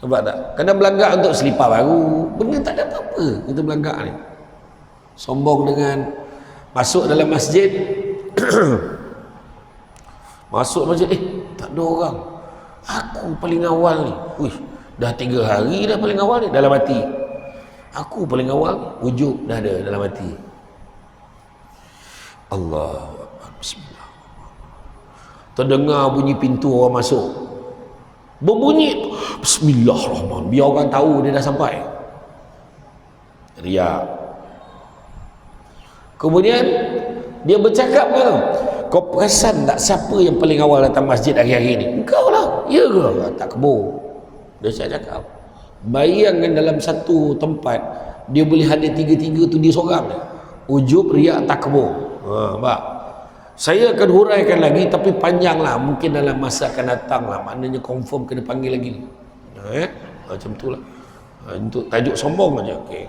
Nampak tak? Kadang belanggar untuk selipar baru, benda tak ada apa-apa kita belanggar ni. Sombong dengan masuk dalam masjid masuk masjid, tak ada orang, aku paling awal ni. Wih, dah 3 hari dah paling awal ni. Dalam hati, aku paling awal ni. Wujud dah ada dalam hati. Allah, bismillah. Terdengar bunyi pintu orang masuk, berbunyi bismillahirrahmanirrahim, biar orang tahu dia dah sampai. Riak. Kemudian dia bercakap ke, kau perasan tak siapa yang paling awal datang masjid hari-hari ni? Engkau lah. Ya ke? Tak kebur. Dia cakap, bayangkan dalam satu tempat dia boleh hadir 3-3 tu dia seorang. Ujub, riak, tak kebur. Nampak? Saya akan huraikan lagi, tapi panjang lah, mungkin dalam masa akan datang lah, maknanya confirm kena panggil lagi. Macam tu lah. Untuk tajuk sombong aja. Okay.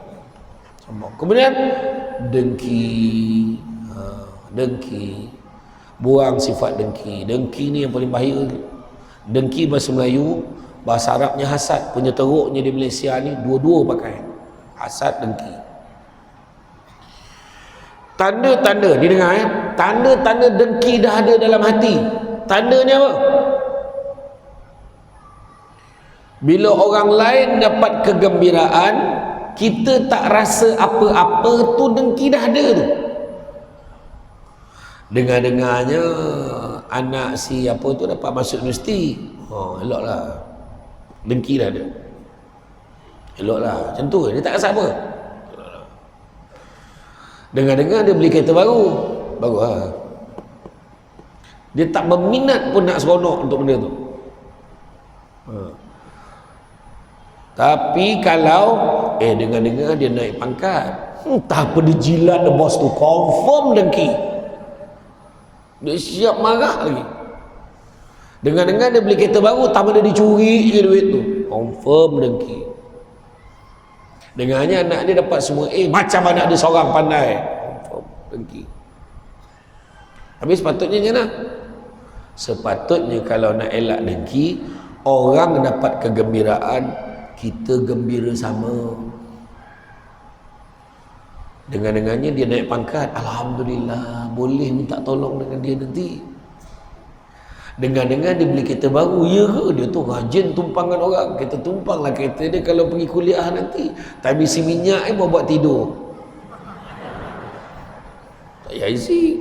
Sombong. Kemudian dengki. Dengki. Buang sifat dengki. Dengki ni yang paling bahaya. Dengki bahasa Melayu, bahasa Arabnya hasad. Punya teruknya di Malaysia ni dua-dua pakai. Hasad, dengki. Tanda-tanda, didengar tanda-tanda dengki dah ada dalam hati. Tandanya apa? Bila orang lain dapat kegembiraan, kita tak rasa apa-apa, tu dengki dah ada tu. Dengar-dengarnya anak si apa tu dapat masuk universiti, eloklah, dengki dah ada. Eloklah, macam tu, dia tak rasa apa. Dengar-dengar dia beli kereta baru, bagus lah. Dia tak berminat pun nak seronok untuk benda tu. Tapi kalau dengar-dengar dia naik pangkat, entah apa dia jilat the bos tu, confirm dengki. Dia siap marah lagi. Dengar-dengar dia beli kereta baru, tak ada dicuri je duit tu, confirm dengki. Dengarnya anak dia dapat semua macam anak dia seorang pandai, confirm dengki. Habis sepatutnya macam mana? Sepatutnya kalau nak elak dengki, orang dapat kegembiraan, kita gembira sama. Dengar-dengarnya dia naik pangkat, alhamdulillah, boleh minta tolong dengan dia nanti. Dengar-dengar dia beli kereta baru, ya ke? Dia tu rajin tumpangan orang. Kita tumpanglah kereta dia kalau pergi kuliah nanti. Tapi isi minyak buat tidur. Tak payah isi.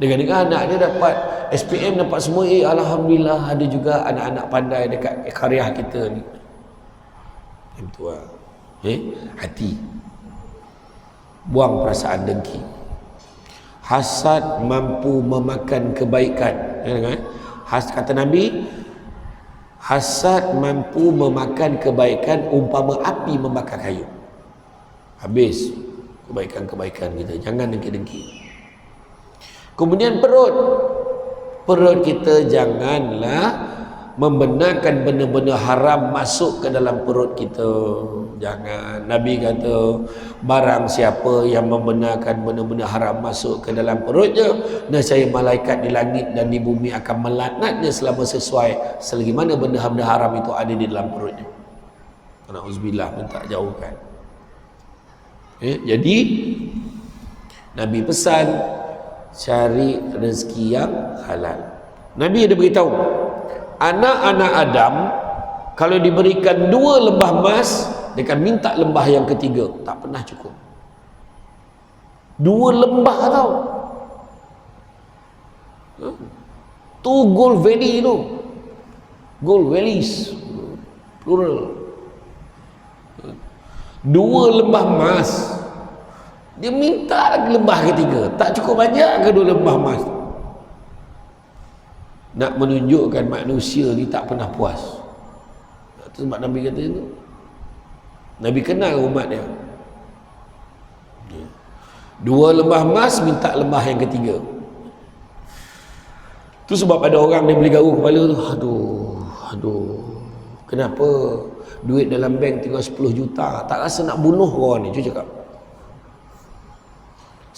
Dengar-dengar anak dia dapat SPM, dapat semua, alhamdulillah, ada juga anak-anak pandai dekat karya kita ni. Itu lah. Hati. Buang perasaan dengki. Hasad mampu memakan kebaikan. Kata Nabi, hasad mampu memakan kebaikan umpama api membakar kayu. Habis kebaikan-kebaikan kita. Jangan dengki-dengki. Kemudian perut kita janganlah membenarkan benda-benda haram masuk ke dalam perut kita. Jangan. Nabi kata, barang siapa yang membenarkan benda-benda haram masuk ke dalam perutnya, nescaya malaikat di langit dan di bumi akan melaknatnya selama sesuai selagi mana benda-benda haram itu ada di dalam perutnya. Na'udzubillah, minta jauhkan. Jadi Nabi pesan cari rezeki yang halal. Nabi ada beritahu, anak-anak Adam kalau diberikan 2 lembah emas, dia akan minta lembah yang ketiga, tak pernah cukup. 2 lembah tau. Tu Gold Valley tu, Gold Valleys plural. 2 lembah emas, dia minta lagi lembah ketiga. Tak cukup banyak ke 2 lembah emas? Nak menunjukkan manusia ni tak pernah puas. Itu sebab Nabi kata itu. Nabi kenal umat dia. 2 lembah emas, minta lembah yang ketiga. Tu sebab ada orang dia beli garu kepala tu, aduh, kenapa duit dalam bank tinggal 10 juta, tak rasa nak bunuh orang ni. Cuba cakap.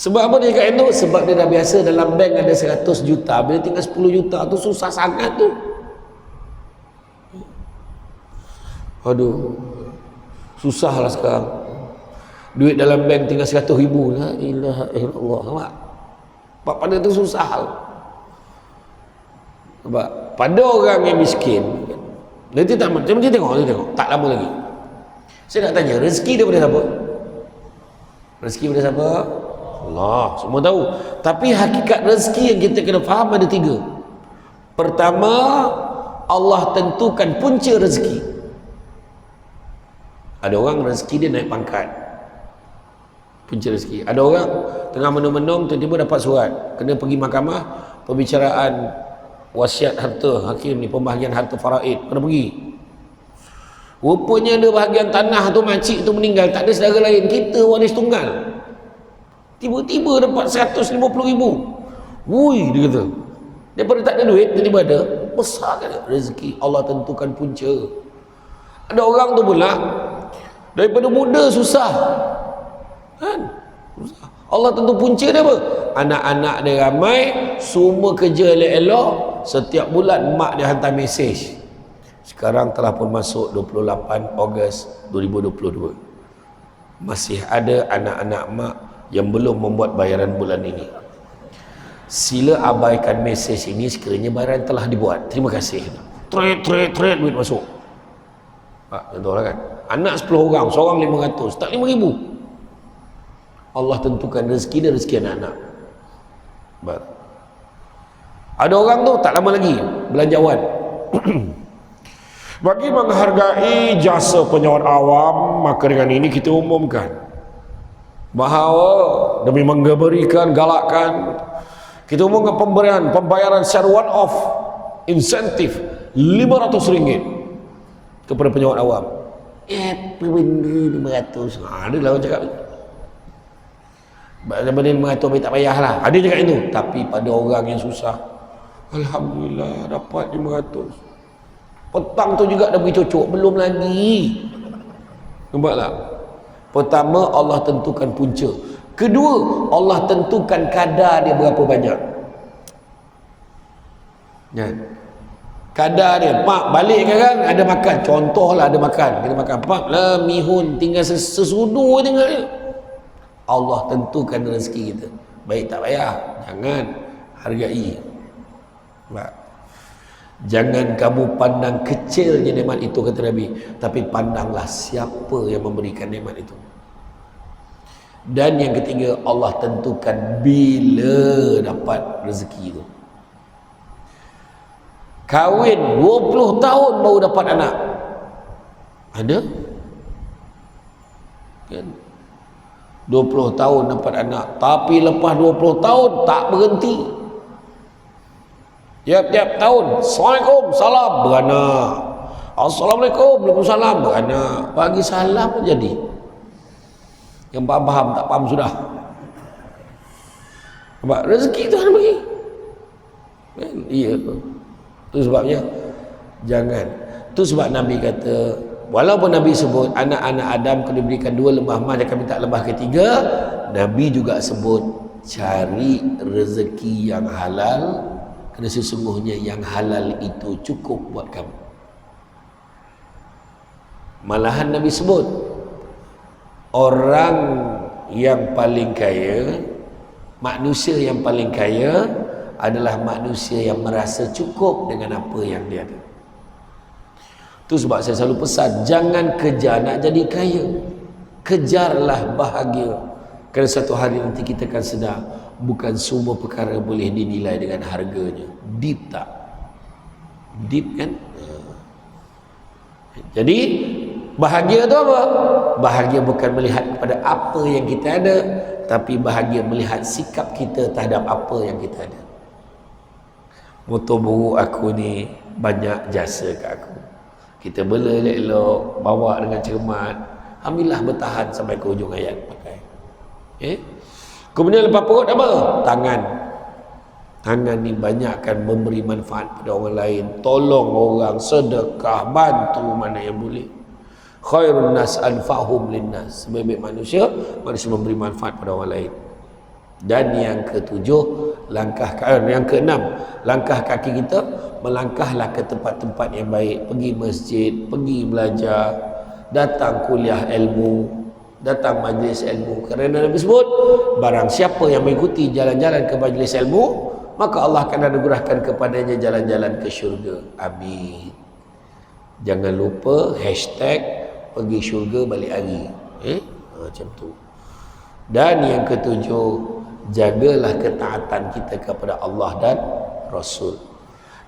Sebab apa dia cakap itu? Sebab dia dah biasa dalam bank ada 100 juta, bila tinggal 10 juta tu susah sangat tu. Aduh, susah lah sekarang. Duit dalam bank tinggal 100,000. La ilaha illallah. Nampak? Pada tu susah. Nampak? Pada orang yang miskin, nanti tak macam dia tengok, tak lama lagi. Saya nak tanya, rezeki daripada siapa? Rezeki daripada siapa? Allah, semua tahu. Tapi hakikat rezeki yang kita kena faham ada 3. Pertama, Allah tentukan punca rezeki. Ada orang rezeki dia naik pangkat, punca rezeki. Ada orang tengah menung-menung tiba-tiba dapat surat kena pergi mahkamah, pembicaraan wasiat harta hakim ni, pembahagian harta faraid, kena pergi. Rupanya ada bahagian tanah tu makcik tu meninggal, tak ada saudara lain, kita waris tunggal. Tiba-tiba dapat 150,000. Wui, dia kata, daripada tak ada duit tiba-tiba ada, besar kan rezeki. Allah tentukan punca. Ada orang tu pula daripada muda susah kan, susah. Allah tentu punca dia apa? Anak-anak dia ramai, semua kerja elok-elok, setiap bulan mak dia hantar mesej. Sekarang telah pun masuk 28 Ogos 2022, masih ada anak-anak mak yang belum membuat bayaran bulan ini. Sila abaikan mesej ini sekiranya bayaran telah dibuat. Terima kasih. Trade duit masuk. Contohlah kan, anak 10 orang, seorang 500, tak 5,000. Allah tentukan rezeki dia, rezeki anak-anak. Ada orang tu tak lama lagi belanjawan. Bagi menghargai jasa penyewa awam, maka dengan ini kita umumkan bahawa demi memberikan galakan, kita umumkan pembayaran secara one off insentif RM500 kepada penyewa awam. Apa benda 500? Adalah orang cakap benda 500 tak payahlah, ada cakap itu. Tapi pada orang yang susah, alhamdulillah dapat 500. Petang tu juga dah pergi cocok, belum lagi. Nampak tak? Pertama, Allah tentukan punca. Kedua, Allah tentukan kadar dia berapa banyak. Ya. Kadar dia, pak balik kan ada makan, contohlah ada makan, kita makan, pak lah mihun tinggal sesudu tinggal dia. Allah tentukan rezeki kita. Baik tak payah, jangan hargai. Nampak? Jangan kamu pandang kecilnya nikmat itu, kata Nabi, tapi pandanglah siapa yang memberikan nikmat itu. Dan yang ketiga, Allah tentukan bila dapat rezeki itu. Kahwin 20 tahun baru dapat anak, ada kan? 20 tahun dapat anak, tapi lepas 20 tahun tak berhenti. Tiap-tiap tahun, Assalamualaikum, salam, beranak. Assalamualaikum, waalaikumsalam, beranak. Bagi salam pun jadi. Yang faham-faham, tak faham sudah. Nampak? Rezeki Tuhan bagi. Kan? Iya. Itu sebabnya, jangan. Itu sebab Nabi kata, walaupun Nabi sebut anak-anak Adam kena diberikan 2 lembah emas dan kami tak lembah ketiga, Nabi juga sebut cari rezeki yang halal, kerana sesungguhnya yang halal itu cukup buat kamu. Malahan Nabi sebut orang yang paling kaya, manusia yang paling kaya adalah manusia yang merasa cukup dengan apa yang dia ada. Itu sebab saya selalu pesan, jangan kejar nak jadi kaya, kejarlah bahagia. Kerana satu hari nanti kita akan sedar, bukan semua perkara boleh dinilai dengan harganya. Deep tak? Deep kan? Jadi bahagia tu apa? Bahagia bukan melihat kepada apa yang kita ada, tapi bahagia melihat sikap kita terhadap apa yang kita ada. Motor buruk aku ni banyak jasa kat aku. Kita bela elok-elok, bawa dengan cermat, alhamdulillah bertahan sampai ke hujung hayat pakai. Kemudian lepas perut apa? Tangan. Tangan ni banyakkan memberi manfaat pada orang lain, tolong orang, sedekah, bantu mana yang boleh. Khairun nas anfa'hum linnas. Sebaik-baik manusia, manusia memberi manfaat pada orang lain. Dan yang ketujuh, yang keenam, langkah kaki kita melangkahlah ke tempat-tempat yang baik, pergi masjid, pergi belajar, datang kuliah ilmu, datang majlis ilmu. Kerana Nabi sebut, barang siapa yang mengikuti jalan-jalan ke majlis ilmu, maka Allah akan anugerahkan kepadanya jalan-jalan ke syurga. Amin. Jangan lupa hashtag pergi syurga balik hari. Macam tu. Dan yang ketujuh, jagalah ketaatan kita kepada Allah dan Rasul.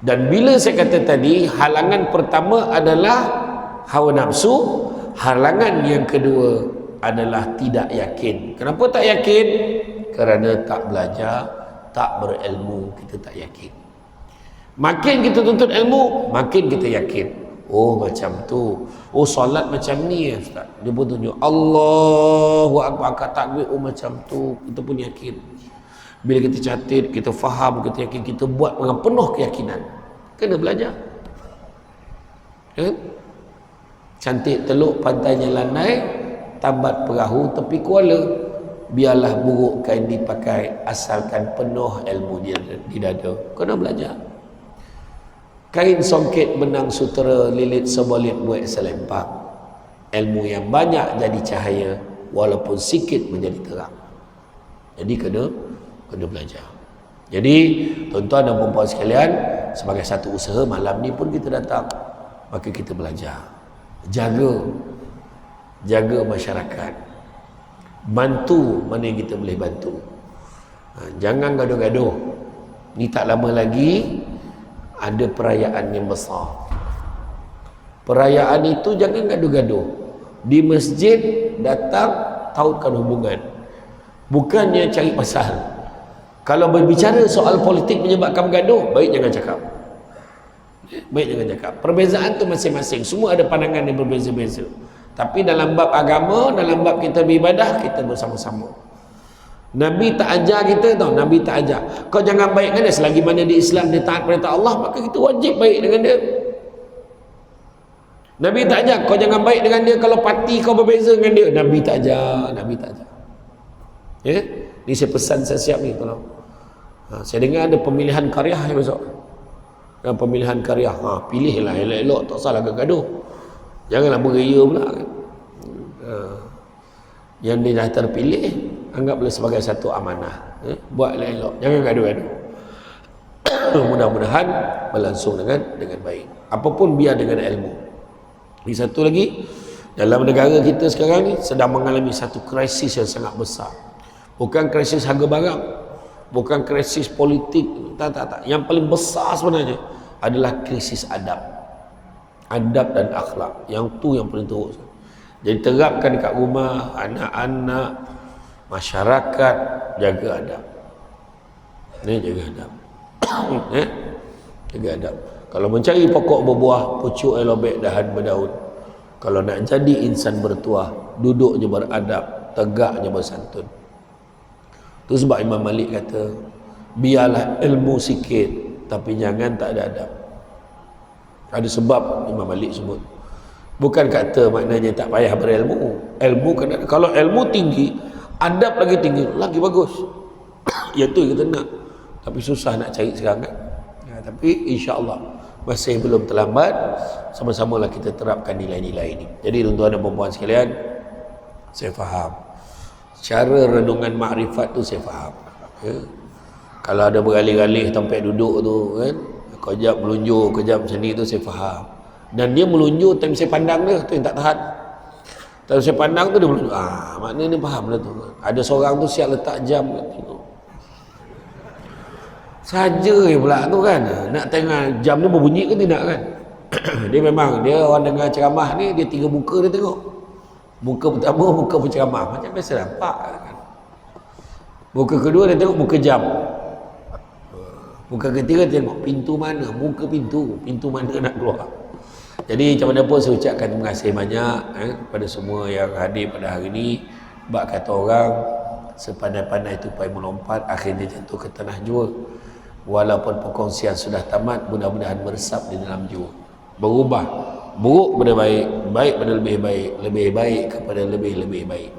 Dan bila saya kata tadi, halangan pertama adalah hawa nafsu, halangan yang kedua adalah tidak yakin. Kenapa tak yakin? Kerana tak belajar, tak berilmu, kita tak yakin. Makin kita tuntut ilmu, makin kita yakin. Oh macam tu. Oh solat macam ni ya Ustaz. Dia pun tunjuk Allahu Akbar, angkat takbir. Oh macam tu. Kita pun yakin. Bila kita catat, kita faham, kita yakin, kita buat dengan penuh keyakinan. Kena belajar. Cantik teluk pantainya landai, tambat perahu tepi kuala. Biarlah buruk kain dipakai, asalkan penuh ilmu di dada. Kena belajar. Kain songket benang sutera, lilit sebolit buat selempang. Ilmu yang banyak jadi cahaya, walaupun sikit menjadi terang. Jadi kena belajar. Jadi tuan-tuan dan puan-puan sekalian, sebagai satu usaha malam ni pun kita datang, maka kita belajar. Jaga masyarakat. Bantu mana yang kita boleh bantu. Jangan gaduh-gaduh. Ni tak lama lagi ada perayaan yang besar. Perayaan itu jangan gaduh-gaduh. Di masjid datang tautkan hubungan, bukannya cari pasal. Kalau berbicara soal politik menyebabkan gaduh, baik jangan cakap. Perbezaan tu masing-masing, semua ada pandangan yang berbeza-beza. Tapi dalam bab agama, dalam bab kita beribadah, kita bersama-sama. Nabi tak ajar kita tau, Nabi tak ajar kau jangan baik dengan dia. Selagi mana di Islam dia taat perintah Allah, maka kita wajib baik dengan dia. Nabi tak ajar kau jangan baik dengan dia kalau parti kau berbeza dengan dia. Nabi tak ajar. Ya, ni saya pesan, saya siap ni tolong. Saya dengar ada pemilihan karya besok. Pemilihan karya, pilihlah elok-elok, tak salah gaduh. Janganlah beria pula kan. Yang dia dah terpilih, anggaplah sebagai satu amanah. Buat elok-elok, jangan gaduh-gaduh. Mudah-mudahan berlangsung dengan baik. Apapun biar dengan ilmu. Ini satu lagi, dalam negara kita sekarang ni sedang mengalami satu krisis yang sangat besar. Bukan krisis harga barang, bukan krisis politik, tak. Yang paling besar sebenarnya adalah krisis adab dan akhlak. Yang tu yang paling teruk. Jadi terapkan dekat rumah, anak-anak, masyarakat, jaga adab. Ni jaga adab. Jaga adab. Kalau mencari pokok berbuah, pucuk elobek dahan berdaun. Kalau nak jadi insan bertuah, duduknya beradab, tegaknya bersantun. Tu sebab Imam Malik kata, biarlah ilmu sikit, tapi jangan tak ada adab. Ada sebab Imam Malik sebut. Bukan kata maknanya tak payah berilmu. Ilmu kena, kalau ilmu tinggi, adab lagi tinggi, lagi bagus. Yang tu kita nak. Tapi susah nak cari sekarang kan. Tapi insya-Allah masih belum terlambat. Sama-samalah kita terapkan nilai-nilai ini. Jadi tuan-tuan dan puan-puan sekalian, saya faham. Cara renungan makrifat tu saya faham. Kalau ada beralih-alih tempat duduk tu kan, kejap melunjuk, kejap macam ni tu saya faham. Dan dia melunjuk time saya pandang dia, tu yang tak tahan. Time saya pandang tu dia melunjuk. Maknanya dia faham lah tu. Ada seorang tu siap letak jam kat situ. Saja pula tu kan. Nak tengok jam ni berbunyi ke tidak kan. Dia memang, dia orang dengar ceramah ni, dia 3 muka dia tengok. Muka pertama, muka penceramah. Macam biasa nampak kan. Muka kedua dia tengok muka jam. Muka ketiga dia tengok pintu mana, muka pintu mana nak keluar. Jadi macam mana pun saya ucapkan terima kasih banyak kepada semua yang hadir pada hari ini. Bak kata orang, sepandai-pandai tupai melompat, akhirnya jatuh ke tanah jua. Walaupun perkongsian sudah tamat, mudah-mudahan meresap di dalam jua. Berubah, buruk pada baik, baik pada lebih baik kepada lebih baik.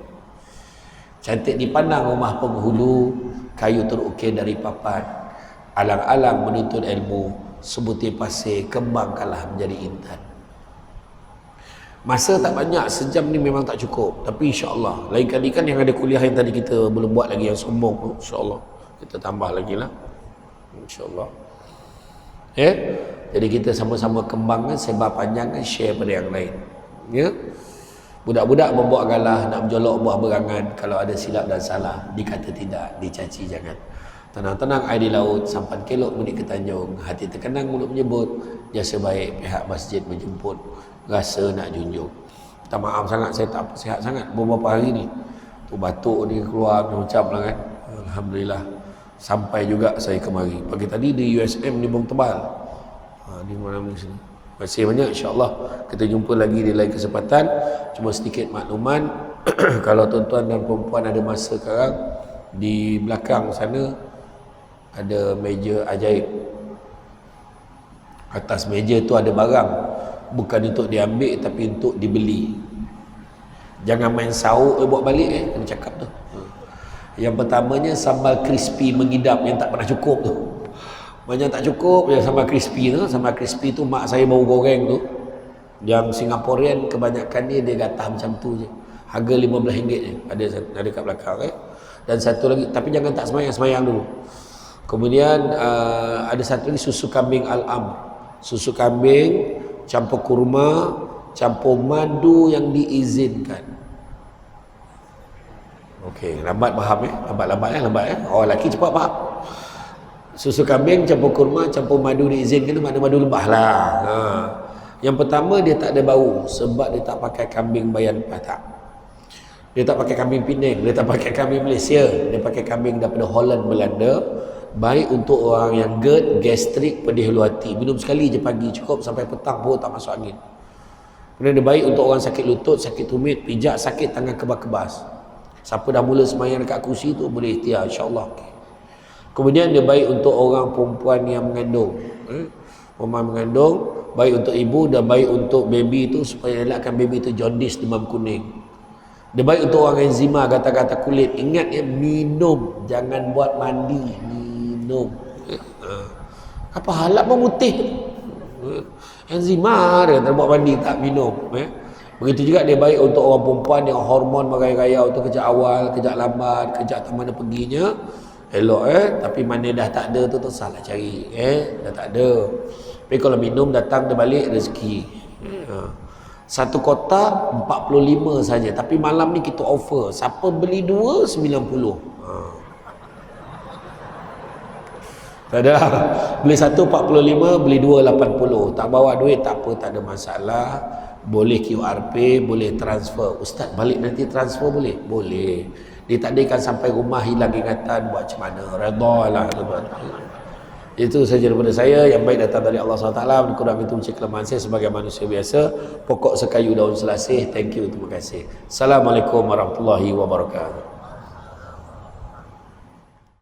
Cantik dipandang rumah penghulu, kayu terukir dari papan, alang-alang menuntut ilmu, sebutir pasir kembangkanlah menjadi intan. Masa tak banyak, sejam ni memang tak cukup, tapi insya-Allah lain kali kan yang ada kuliah yang tadi kita belum buat lagi yang sombong tu, insya-Allah kita tambah lagi lah, insya-Allah. Ya, jadi kita sama-sama kembangkan, sebar panjangkan, share pada yang lain. Ya, budak-budak membuat galah, nak menjolok buah berangan, kalau ada silap dan salah dikata tidak, dicaci jangan. Tenang-tenang air di laut, sampan kelok mudik ke Tanjung, hati terkenang mulut menyebut, jasa baik pihak masjid menjemput, rasa nak junjung. Minta maaf sangat, saya tak sihat sangat beberapa hari ni, tu batuk ni keluar macam lah kan. Alhamdulillah sampai juga saya kemari. Pagi tadi di USM ni bom tebal, di mana-mana sini. Terima kasih banyak, insya-Allah kita jumpa lagi di lain kesempatan. Cuma sedikit makluman kalau tuan-tuan dan puan ada masa sekarang, di belakang sana ada meja ajaib. Atas meja tu ada barang, bukan untuk diambil tapi untuk dibeli. Jangan main sauk buat balik kena cakap tu. Yang pertamanya sambal crispy mengidap yang tak pernah cukup tu. Banyak tak cukup ya sambal crispy tu. Sambal crispy tu mak saya baru goreng tu. Yang Singaporean kebanyakan dia gatah macam tu je. Harga RM15 je. Ada kat belakang Dan satu lagi, tapi jangan tak semayang dulu. Kemudian ada satu lagi susu kambing al-amr. Susu kambing campur kurma, campur madu yang diizinkan. Okey, lambat faham lambat. Oh, lelaki cepat faham. Susu kambing campur kurma, campur madu diizinkan, makna madu lebah lah. Yang pertama dia tak ada bau sebab dia tak pakai kambing Bayan Batak. Dia tak pakai kambing Penang, dia tak pakai kambing Malaysia, dia pakai kambing daripada Holland, Belanda. Baik untuk orang yang GERD, gastrik, pedih hulu hati. Minum sekali je pagi cukup, sampai petang perut tak masuk angin. Kemudian dia baik untuk orang sakit lutut, sakit tumit, pijak, sakit tangan kebas-kebas. Siapa dah mula semayang dekat kursi tu boleh ikhtiar, insya-Allah. Kemudian dia baik untuk orang perempuan yang mengandung. Perempuan mengandung, baik untuk ibu dan baik untuk baby tu, supaya elakkan baby tu jaundice, demam kuning. Dia baik untuk orang eczema, gatal-gatal kulit. Ingat ya, minum, jangan buat mandi, minum. Apa halap memutih? Enzima dia tak buat mandi tak minum. Begitu juga dia baik untuk orang perempuan yang hormon merayau-rayau tu, kejap awal, kejap lambat, kejap tak mana perginya. Elok tapi mana dah tak ada tu salah cari. Dah tak ada. Tapi kalau minum datang dia balik rezeki. Satu kotak 45 saja, tapi malam ni kita offer. Siapa beli 2 90. Tak ada. Beli 1 45, beli 2 80. Tak bawa duit tak apa, tak ada masalah. Boleh QR Pay, boleh transfer. Ustaz balik nanti transfer boleh? Boleh. Ditakdirkan sampai rumah hilang ingatan, buat macam mana? Redalah. Itu saja daripada saya. Yang baik datang dari Allah SWT. Kurang itu mencari kelemahan saya sebagai manusia biasa. Pokok sekayu daun selasih. Thank you, terima kasih. Assalamualaikum warahmatullahi wabarakatuh.